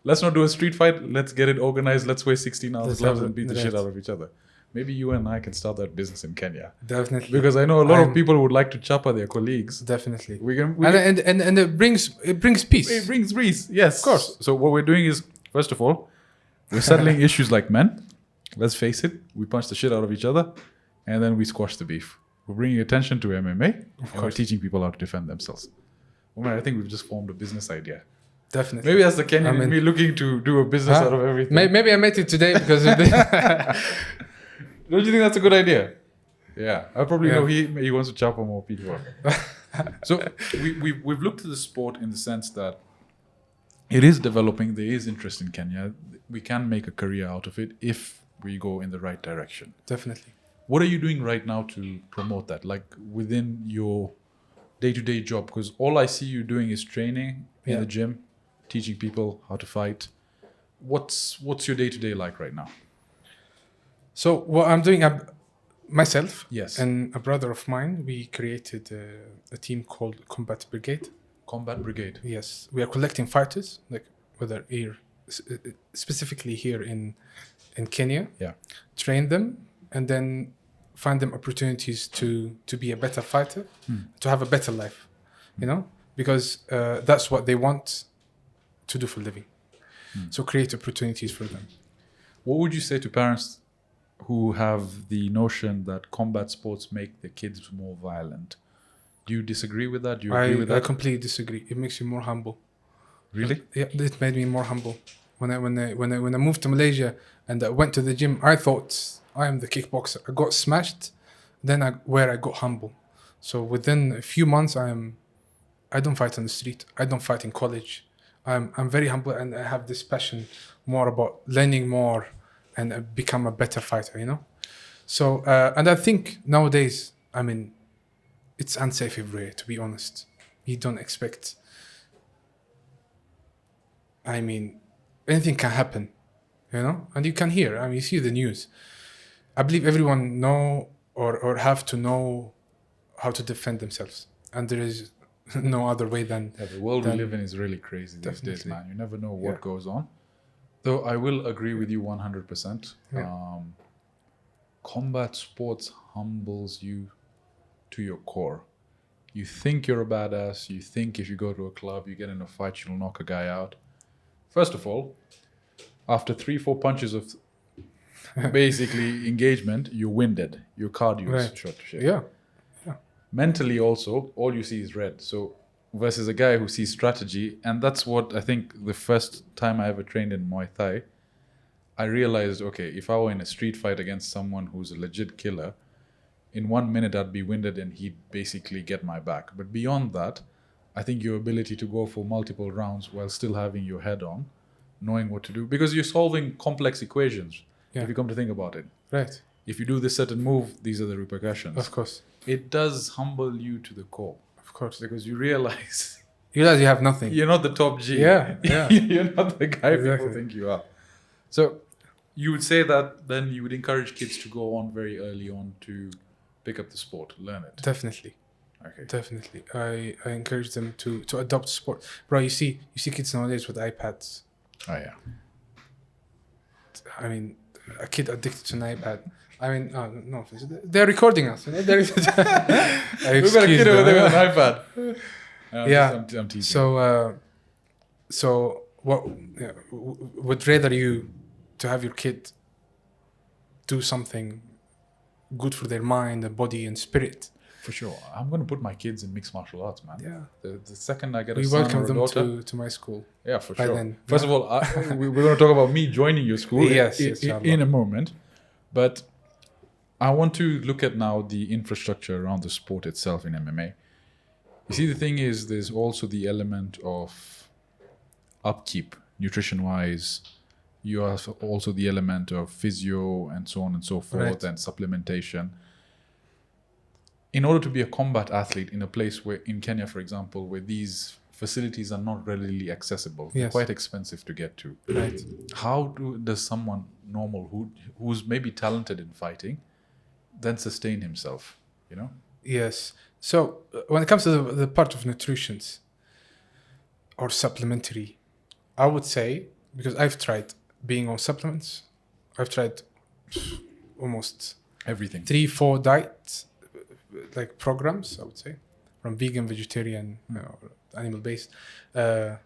let's not do a street fight. Let's get it organized. Let's wear 16-ounce gloves and beat the shit out of each other. Maybe you and I can start that business in Kenya. Definitely. Because I know a lot of people would like to chopper their colleagues. Definitely. And it brings peace. It brings peace. Yes. Of course. So what we're doing is, first of all, we're settling issues like men. Let's face it. We punch the shit out of each other. And then we squash the beef. We're bringing attention to MMA. And we're teaching people how to defend themselves. Omer, I think we've just formed a business idea. Definitely. Maybe that's the Kenyan in me looking to do a business out of everything. Maybe I made it today because of this. Don't you think that's a good idea? Yeah. I probably know he wants to chop on more people. So we've looked at the sport in the sense that it is developing. There is interest in Kenya. We can make a career out of it if we go in the right direction. Definitely. What are you doing right now to promote that? Like within your day-to-day job? Because all I see you doing is training in the gym, teaching people how to fight. What's your day-to-day like right now? So what I'm doing, myself Yes. and a brother of mine, we created a team called KOMBAT BRIGADE. KOMBAT BRIGADE. Yes, we are collecting fighters, like whether here, specifically here in Kenya. Yeah. Train them and then find them opportunities to be a better fighter, to have a better life, you know, because that's what they want to do for a living. So create opportunities for them. What would you say to parents who have the notion that combat sports make the kids more violent? Do you disagree with that? Do you agree with that? I completely disagree. It makes you more humble. Really? Yeah, it made me more humble. When I moved to Malaysia and I went to the gym, I thought I am the kickboxer. I got smashed, then I got humble. So within a few months, I don't fight on the street. I don't fight in college. I'm very humble and I have this passion more about learning more and become a better fighter, you know? So, and I think nowadays, I mean, it's unsafe everywhere, to be honest. You don't expect, I mean, anything can happen, you know? And you can hear, I mean, you see the news. I believe everyone know or have to know how to defend themselves. And there is no other way than... Yeah, the world we live in is really crazy these days, man. You never know what goes on. Though I will agree with you 100%. Yeah. Combat sports humbles you to your core. You think you're a badass. You think if you go to a club, you get in a fight, you'll knock a guy out. First of all, after 3-4 punches of basically engagement, you're winded. Your cardio is shot to shit. Yeah. Mentally also, all you see is red. So versus a guy who sees strategy, and that's what I think the first time I ever trained in Muay Thai, I realized, okay, if I were in a street fight against someone who's a legit killer, in 1 minute I'd be winded and he'd basically get my back. But beyond that, I think your ability to go for multiple rounds while still having your head on, knowing what to do, because you're solving complex equations, if you come to think about it. Right. If you do this certain move, these are the repercussions. Of course. It does humble you to the core. Of course. Because you realize you have nothing. You're not the top G. Yeah. You're not the guy people think you are. So you would say that then you would encourage kids to go on very early on to pick up the sport, learn it. Definitely. Okay. Definitely. I encourage them to adopt sport. Bro, you see kids nowadays with iPads. Oh yeah. I mean, a kid addicted to an iPad. I mean, no, they're recording us. You know? We've got a kid over there with an iPad. I'm teasing. So what would rather you to have your kid do something good for their mind and body and spirit. For sure. I'm going to put my kids in mixed martial arts, man. Yeah. The second I get a We son welcome or a them daughter. to my school. Yeah, for by sure. then. First of all, we're going to talk about me joining your school Yes, in a moment. But I want to look at now the infrastructure around the sport itself in MMA. You see, the thing is, there's also the element of upkeep, nutrition-wise. You have also the element of physio and so on and so forth, and supplementation. In order to be a combat athlete in a place where, in Kenya, for example, where these facilities are not readily accessible, they're quite expensive to get to. Right. How does someone normal who's maybe talented in fighting then sustain himself, you know? Yes. So when it comes to the part of nutrition or supplementary, I would say, because I've tried being on supplements, I've tried almost Everything. 3-4 diets, like programs, I would say, from vegan, vegetarian, animal-based. I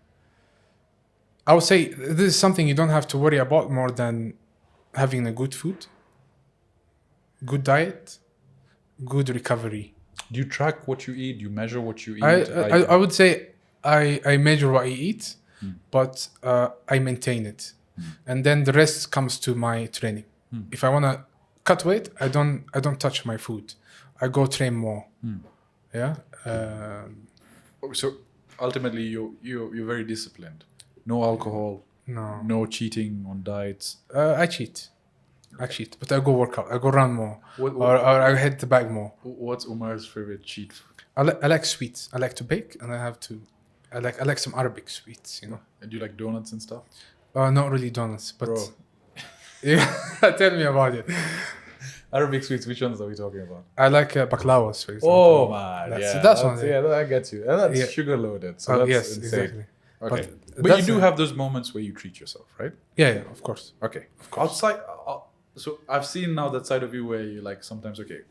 would say this is something you don't have to worry about more than having a good food, good diet, good recovery. Do you track what you eat? Do you measure what you eat? I would say I measure what I eat, but I maintain it. And then the rest comes to my training. If I want to cut weight, I don't touch my food. I go train more. Yeah. So ultimately, you're very disciplined. No alcohol. No cheating on diets. I cheat, but I go work out. I go run more, or I hit the bag more. What's Omar's favorite cheat? I like sweets. I like to bake, and I like some Arabic sweets. You know. And do you like donuts and stuff? Not really donuts, but Bro. yeah. Tell me about it. Arabic sweets, which ones are we talking about? I like baklawas, for example. Oh man, that's one. Yeah, I get you. And that's sugar loaded. So that's yes, insane. exactly. Okay, but you do have those moments where you treat yourself, right? Yeah, of course. Okay. Outside, so I've seen now that side of you where you like sometimes, okay,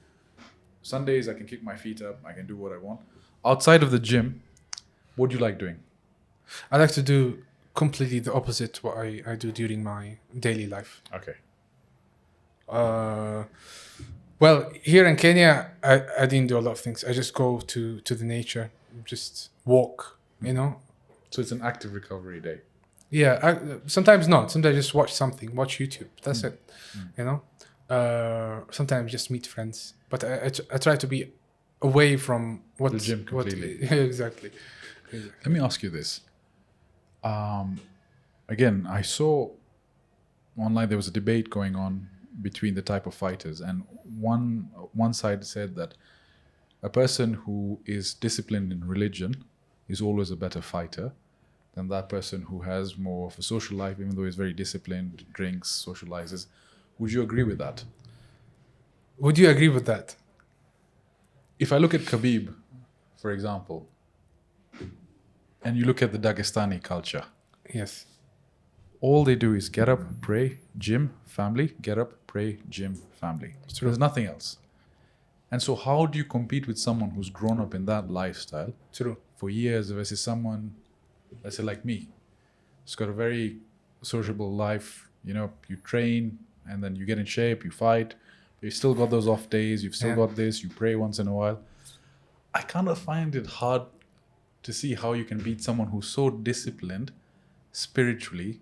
Sundays I can kick my feet up, I can do what I want. Outside of the gym, what do you like doing? I like to do completely the opposite what I do during my daily life. Okay. Well, here in Kenya, I didn't do a lot of things. I just go to the nature, just walk, you know. So it's an active recovery day. Yeah, sometimes not. Sometimes I just watch something, watch YouTube. That's it, you know. Sometimes just meet friends. But I try to be away from the gym completely. Exactly. Let me ask you this. Again, I saw online there was a debate going on between the type of fighters, and one side said that a person who is disciplined in religion is always a better fighter than that person who has more of a social life, even though he's very disciplined, drinks, socializes. Would you agree with that? Would you agree with that? If I look at Khabib, for example, and you look at the Dagestani culture, Yes. all they do is get up, pray, gym, family, get up, pray, gym, family. There's nothing else. And so how do you compete with someone who's grown up in that lifestyle True. for years versus someone, let's say like me, who's got a very sociable life, you know, you train and then you get in shape, you fight, but you've still got those off days, you've still got this, you pray once in a while. I kind of find it hard to see how you can beat someone who's so disciplined spiritually,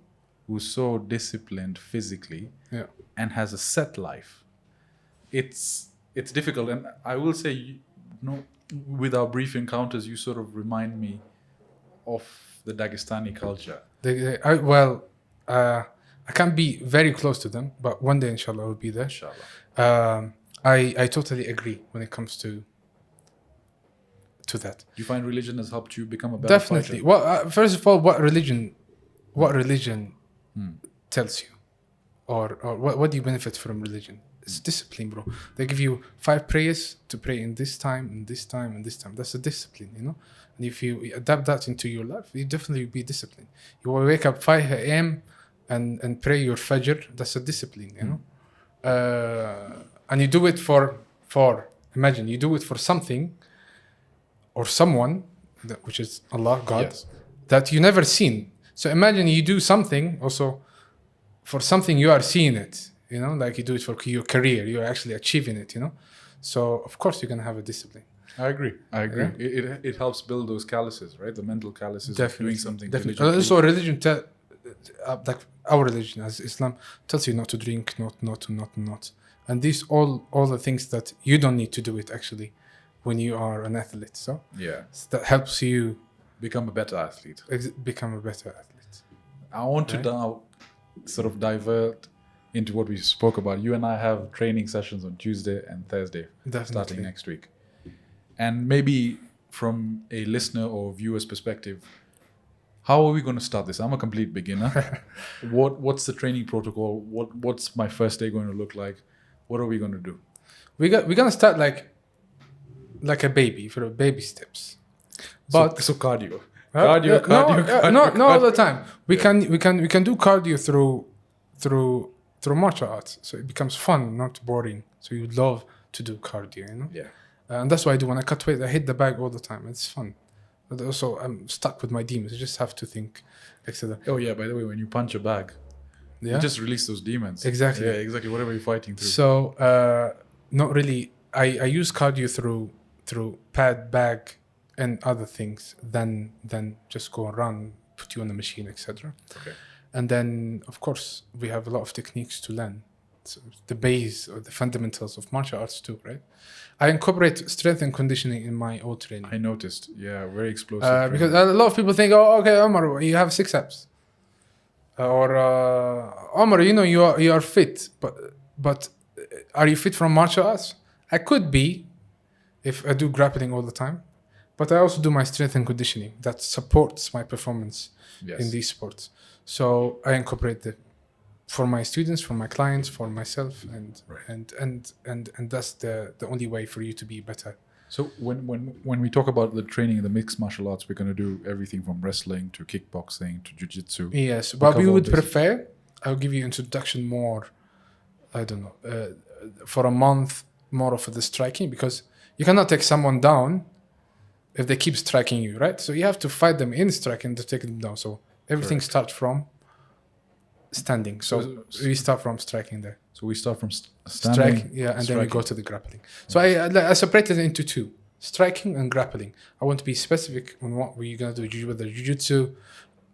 who's so disciplined physically, and has a set life. It's difficult, and I will say, you know, with our brief encounters, you sort of remind me of the Dagestani culture. I can't be very close to them, but one day, inshallah, I will be there. Inshallah. I totally agree when it comes to that. Do you find religion has helped you become a better Definitely. fighter? Well, first of all, what religion tells you, or what do you benefit from religion? It's discipline, bro. They give you 5 prayers to pray in this time, and this time, and this time. That's a discipline, you know. And if you adapt that into your life, you definitely be disciplined. You will wake up 5 a.m. and pray your Fajr. That's a discipline, you know. And you do it for imagine you do it for something or someone, which is Allah, God, that you never seen. So imagine you do something also for something you are seeing it. You know, like you do it for your career. You're actually achieving it. You know, so of course you're gonna have a discipline. I agree. Yeah. It helps build those calluses, right? The mental calluses of doing something Definitely. diligently. Also, religion, like our religion as Islam, tells you not to drink, not. And these all the things that you don't need to do it actually when you are an athlete. So Yeah. that helps you Become a better athlete. become a better athlete. I want to now sort of divert into what we spoke about. You and I have training sessions on Tuesday and Thursday, starting next week. And maybe from a listener or viewer's perspective, how are we going to start this? I'm a complete beginner. What's the training protocol? What's my first day going to look like? What are we going to do? We're gonna start like a baby, for baby steps. But so cardio. No, all the time. We can do cardio through martial arts. So it becomes fun, not boring. So you love to do cardio, you know? Yeah. And that's what I do when I cut weight. I hit the bag all the time. It's fun. But also, I'm stuck with my demons. I just have to think, etc. Oh yeah. By the way, when you punch a bag, you just release those demons. Exactly. Yeah, exactly. Whatever you're fighting through. So not really. I use cardio through pad, bag, and other things than just go and run, put you on the machine, etc. Okay. And then, of course, we have a lot of techniques to learn. So the base or the fundamentals of martial arts too, right? I incorporate strength and conditioning in my old training. I noticed. Yeah, very explosive. Because a lot of people think, oh, okay, Omar, you have 6 abs. Or Omar, you know, you are fit, but are you fit from martial arts? I could be if I do grappling all the time, but I also do my strength and conditioning that supports my performance in these sports. So I incorporate it for my students, for my clients, for myself, and that's the only way for you to be better. So when we talk about the training in the mixed martial arts, we're going to do everything from wrestling to kickboxing to jiu-jitsu. Yes, but we would prefer, I'll give you introduction more, I don't know, for a month, more of the striking, because you cannot take someone down if they keep striking you, right? So you have to fight them in striking to take them down. So everything starts from standing. So we start from striking there. So we start from standing, and then we go to the grappling. So I separated it into 2, striking and grappling. I want to be specific on what we're going to do, whether jiu-jitsu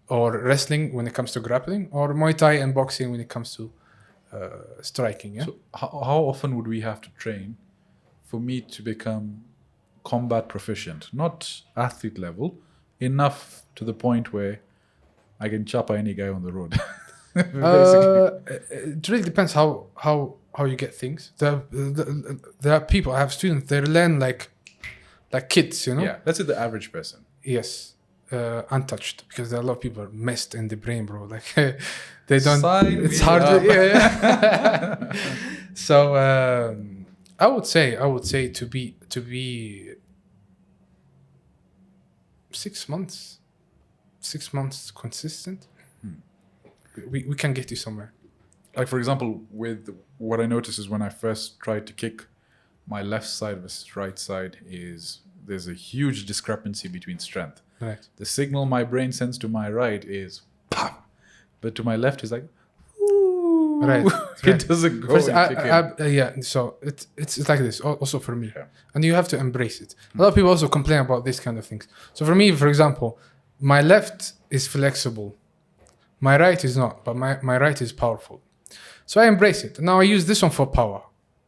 or wrestling when it comes to grappling, or Muay Thai and boxing when it comes to striking. Yeah. So how often would we have to train for me to become combat proficient? Not athlete level, enough to the point where I can chop any guy on the road. It really depends how you get things. There are people, I have students, they learn like kids, you know? Yeah, let's say the average person. Yes. Untouched, because there are a lot of people are messed in the brain, bro. Like they don't. It's hard. Yeah. So I would say to be 6 months. 6 months consistent. We can get you somewhere. Like for example, with what I noticed is when I first tried to kick, my left side versus right side there's a huge discrepancy between strength. Right. The signal my brain sends to my right is pam, but to my left is like, ooh. Right. It doesn't go. Yeah. So it's like this also for me, and you have to embrace it. A lot of people also complain about these kind of things. So for me, for example, my left is flexible, my right is not, but my right is powerful. So I embrace it. Now I use this one for power.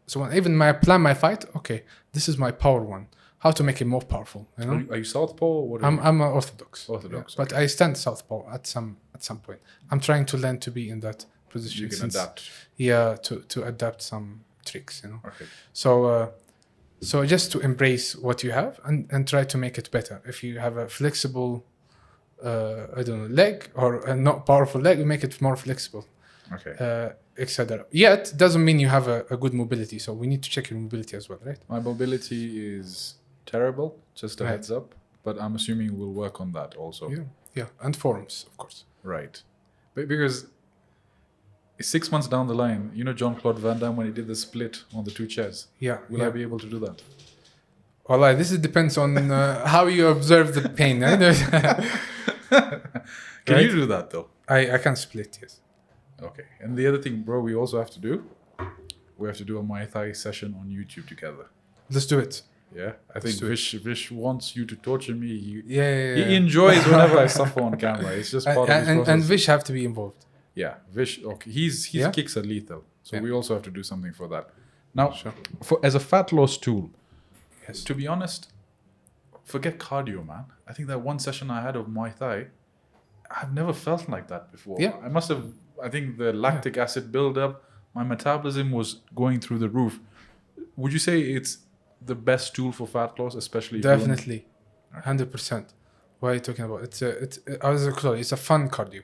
So when even I plan my fight, okay, this is my power one. How to make it more powerful? You know? Are you southpaw? Or what I'm an orthodox. Orthodox, yeah. But I stand southpaw at some point. I'm trying to learn to be in that position. You can adapt. Yeah, to adapt some tricks. You know. Okay. So just to embrace what you have and try to make it better. If you have a flexible, leg or a not powerful leg, you make it more flexible. Okay. Etc. Yet doesn't mean you have a good mobility. So we need to check your mobility as well, right? My mobility is terrible. Just a heads up. But I'm assuming we'll work on that also. Yeah, and forms, of course. Right. But because 6 months down the line, you know Jean-Claude Van Damme when he did the split on the 2 chairs? Yeah. Will I be able to do that? Well, this depends on how you observe the pain. Can you do that though? I can split, yes. Okay. And the other thing, bro, we also have to do we have to do a Muay Thai session on YouTube together. Let's do it. Yeah, I think do it. Vish wants you to torture me. Yeah. He enjoys whenever I suffer on camera. It's just part of his process. And Vish have to be involved. Yeah, Vish. Okay, his kicks are lethal, so we also have to do something for that. Now, as a fat loss tool, Yes. to be honest, forget cardio, man. I think that one session I had of Muay Thai, I've never felt like that before. Yeah. I think the lactic acid buildup, my metabolism was going through the roof. Would you say it's the best tool for fat loss, especially if Definitely, 100%. What are you talking about? It's a fun cardio.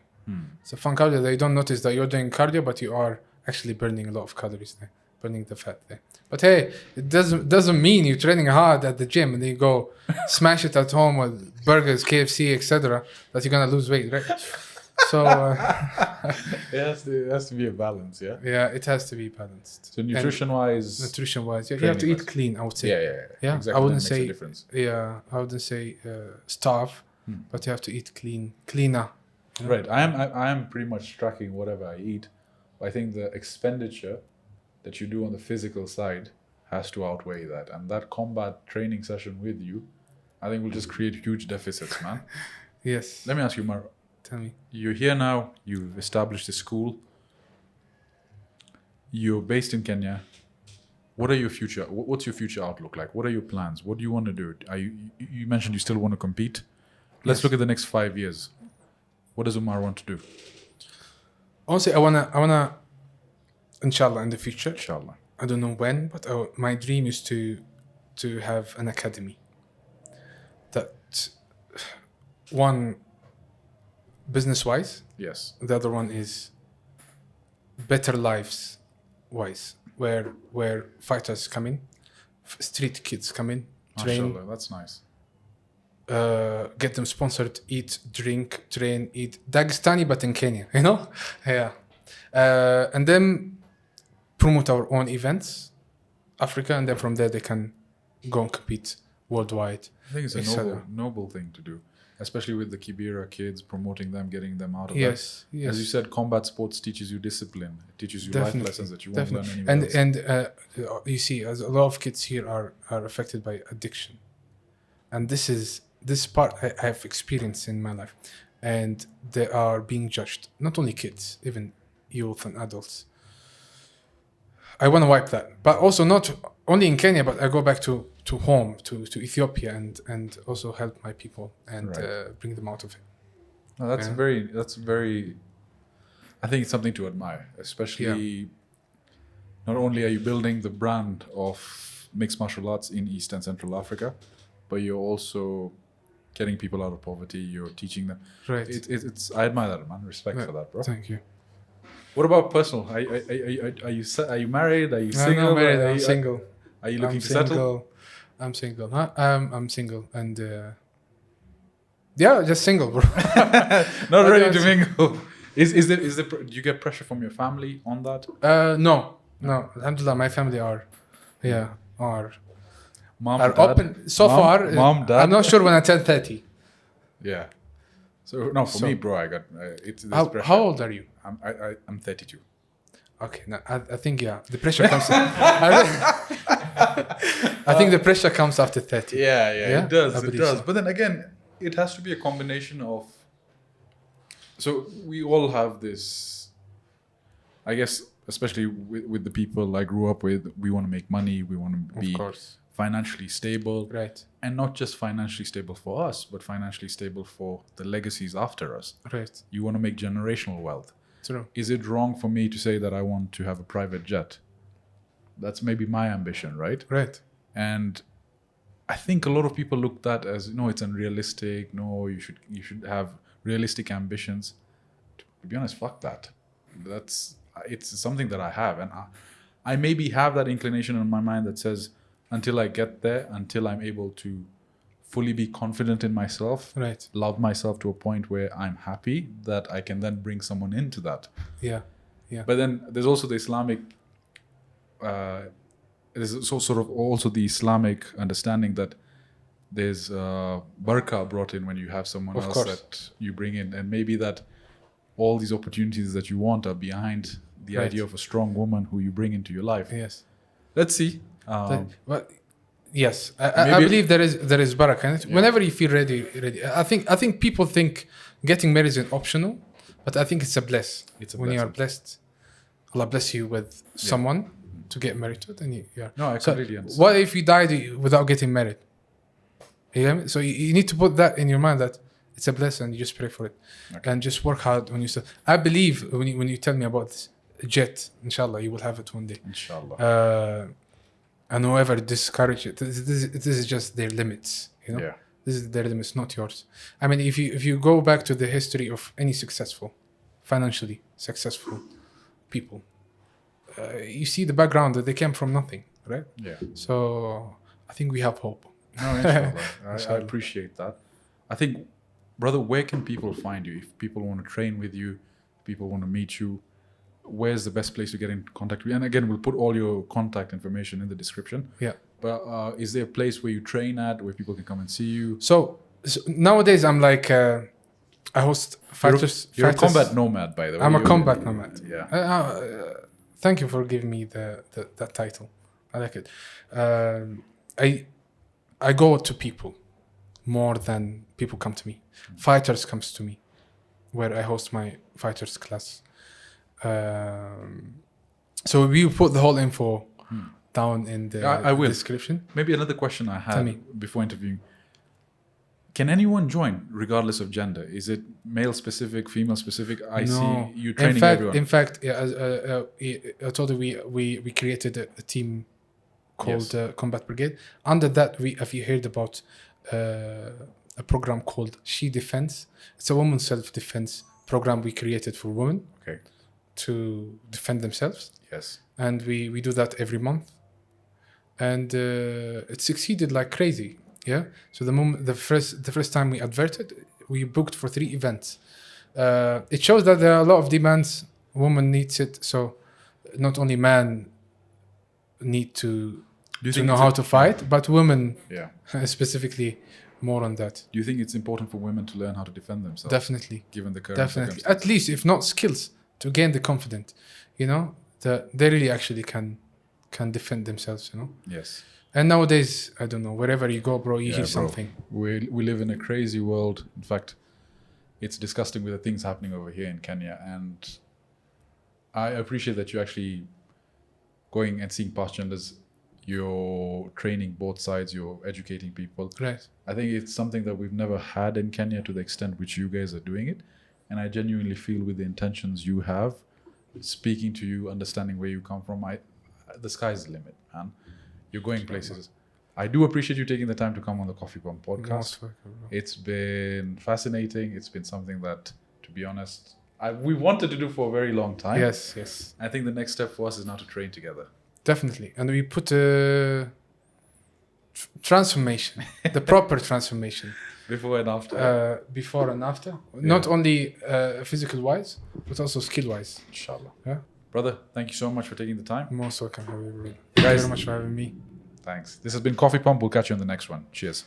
It's a fun cardio that you don't notice that you're doing cardio, but you are actually burning a lot of calories there, burning the fat there. But hey, it doesn't mean you're training hard at the gym and then you go smash it at home with burgers, KFC, etc. that you're gonna lose weight, right? So it has to be a balance, yeah. Yeah, it has to be balanced. So nutrition-wise, you have to eat clean. I would say. Yeah. Exactly. I wouldn't that makes say. a difference. Yeah, I wouldn't say starve, but you have to eat cleaner. You know? Right. I am pretty much tracking whatever I eat. I think the expenditure that you do on the physical side has to outweigh that, and that combat training session with you, I think will just create huge deficits, man. Yes. Let me ask you, Mar. Tell me. You're here now. You've established a school. You're based in Kenya. What are your future? What's your future outlook like? What are your plans? What do you want to do? You mentioned you still want to compete. Let's look at the next 5 years. What does Omer want to do? Honestly, I wanna, inshallah, in the future. Inshallah. I don't know when, but my dream is to have an academy. That one, business-wise. Yes. The other one is better lives-wise, where fighters come in, street kids come in, train. Mashallah, that's nice. Get them sponsored, eat, drink, train, eat. Dagestani, but in Kenya, you know? Yeah. And then promote our own events, Africa, and then from there they can go and compete worldwide. I think it's a noble thing to do, especially with the Kibera kids, promoting them, getting them out of that. Yes. As you said, combat sports teaches you discipline. It teaches you life lessons that you won't learn anywhere else. And you see, as a lot of kids here are affected by addiction. And this part I have experienced in my life. And they are being judged. Not only kids, even youth and adults. I want to wipe that. But also not only in Kenya, but I go back to home, to Ethiopia, and also help my people and bring them out of it. No, that's very. I think it's something to admire, especially. Not only are you building the brand of mixed martial arts in East and Central Africa, but you're also getting people out of poverty. You're teaching them. Right. It's. I admire that, man. Respect for that, bro. Thank you. What about personal? Are you married? Are you single? I'm not married. I'm single. Are you looking to settle? I'm single. I'm single, and just single, bro. Not ready to mingle. Is there do you get pressure from your family on that? No. Alhamdulillah, my family are Mom, are dad? open so far. Mom, dad. I'm not sure when I turn 30. Yeah. So no, for me, bro, I got it's. How old are you? I'm 32. Okay, no, I think the pressure comes. I think the pressure comes after 30. Yeah, it does. It does. So. But then again, it has to be a combination of. So we all have this. I guess, especially with the people I grew up with, we want to make money. We want to be financially stable, right? And not just financially stable for us, but financially stable for the legacies after us. Right. You want to make generational wealth. True. Is it wrong for me to say that I want to have a private jet? That's maybe my ambition, right? Right. And I think a lot of people look at as, no, it's unrealistic. No, you should have realistic ambitions. To be honest, fuck that. It's something that I have, and I maybe have that inclination in my mind that says, until I get there, until I'm able to fully be confident in myself, right, love myself to a point where I'm happy, that I can then bring someone into that. Yeah. But then there's also the Islamic, there's sort of also the Islamic understanding that there's barakah brought in when you have someone else that you bring in, and maybe that all these opportunities that you want are behind the idea of a strong woman who you bring into your life. Yes. Let's see. But yes, I believe there is barakah in it. Whenever you feel ready. I think people think getting married is optional, but I think it's a bless. When you are blessed, Allah bless you with someone to get married to, then you are. No, I completely understand. What if you died without getting married? You know what I mean? So you need to put that in your mind that it's a blessing. You just pray for it and just work hard when you start. I believe when you tell me about this jet, inshallah, you will have it one day. Inshallah. And whoever discourage it, this is just their limits. You know, this is their limits, not yours. I mean, if you go back to the history of any financially successful people, you see the background that they came from nothing, right? Yeah. So I think we have hope. No, inshallah. I appreciate that. I think, brother, where can people find you? If people want to train with you, people want to meet you, where's the best place to get in contact with you? And again, we'll put all your contact information in the description. Yeah. But is there a place where you train at, where people can come and see you? So nowadays, I'm like, I host fighters. You're a combat nomad, by the way. I'm a combat nomad. Yeah. Thank you for giving me that title. I like it. I go to people more than people come to me. Fighters comes to me, where I host my fighters class. So we put the whole info down in the description. Maybe another question I had before interviewing. Can anyone join regardless of gender? Is it male specific, female specific? I see you training everyone. In fact, I told you we created a team called Combat Brigade. Under that, if you heard about a program called She Defense, it's a women's self-defense program we created for women to defend themselves. Yes. And we do that every month. And it succeeded like crazy. Yeah. So the first time we adverted, we booked for 3 events. It shows that there are a lot of demands. Women needs it. So not only men need to know how to fight, but women specifically more on that. Do you think it's important for women to learn how to defend themselves? Definitely. Given the current circumstances. At least, if not skills, to gain the confidence. You know, that they really actually can defend themselves. You know. Yes. And nowadays, I don't know, wherever you go, bro, you hear something. We live in a crazy world. In fact, it's disgusting with the things happening over here in Kenya. And I appreciate that you're actually going and seeing past genders. You're training both sides. You're educating people. Right. I think it's something that we've never had in Kenya to the extent which you guys are doing it. And I genuinely feel with the intentions you have, speaking to you, understanding where you come from, the sky's the limit, man. You're going places. I do appreciate you taking the time to come on the Coffee Pump podcast. It's been fascinating. It's been something that, to be honest, we wanted to do for a very long time. Yes. I think the next step for us is now to train together. Definitely. And we put a transformation, the proper transformation. Before and after. Before and after. Yeah. Not only physical-wise, but also skill-wise. Inshallah. Yeah. Brother, thank you so much for taking the time. Most welcome. Thank you very much for having me. Thanks. This has been Coffee Pump. We'll catch you on the next one. Cheers.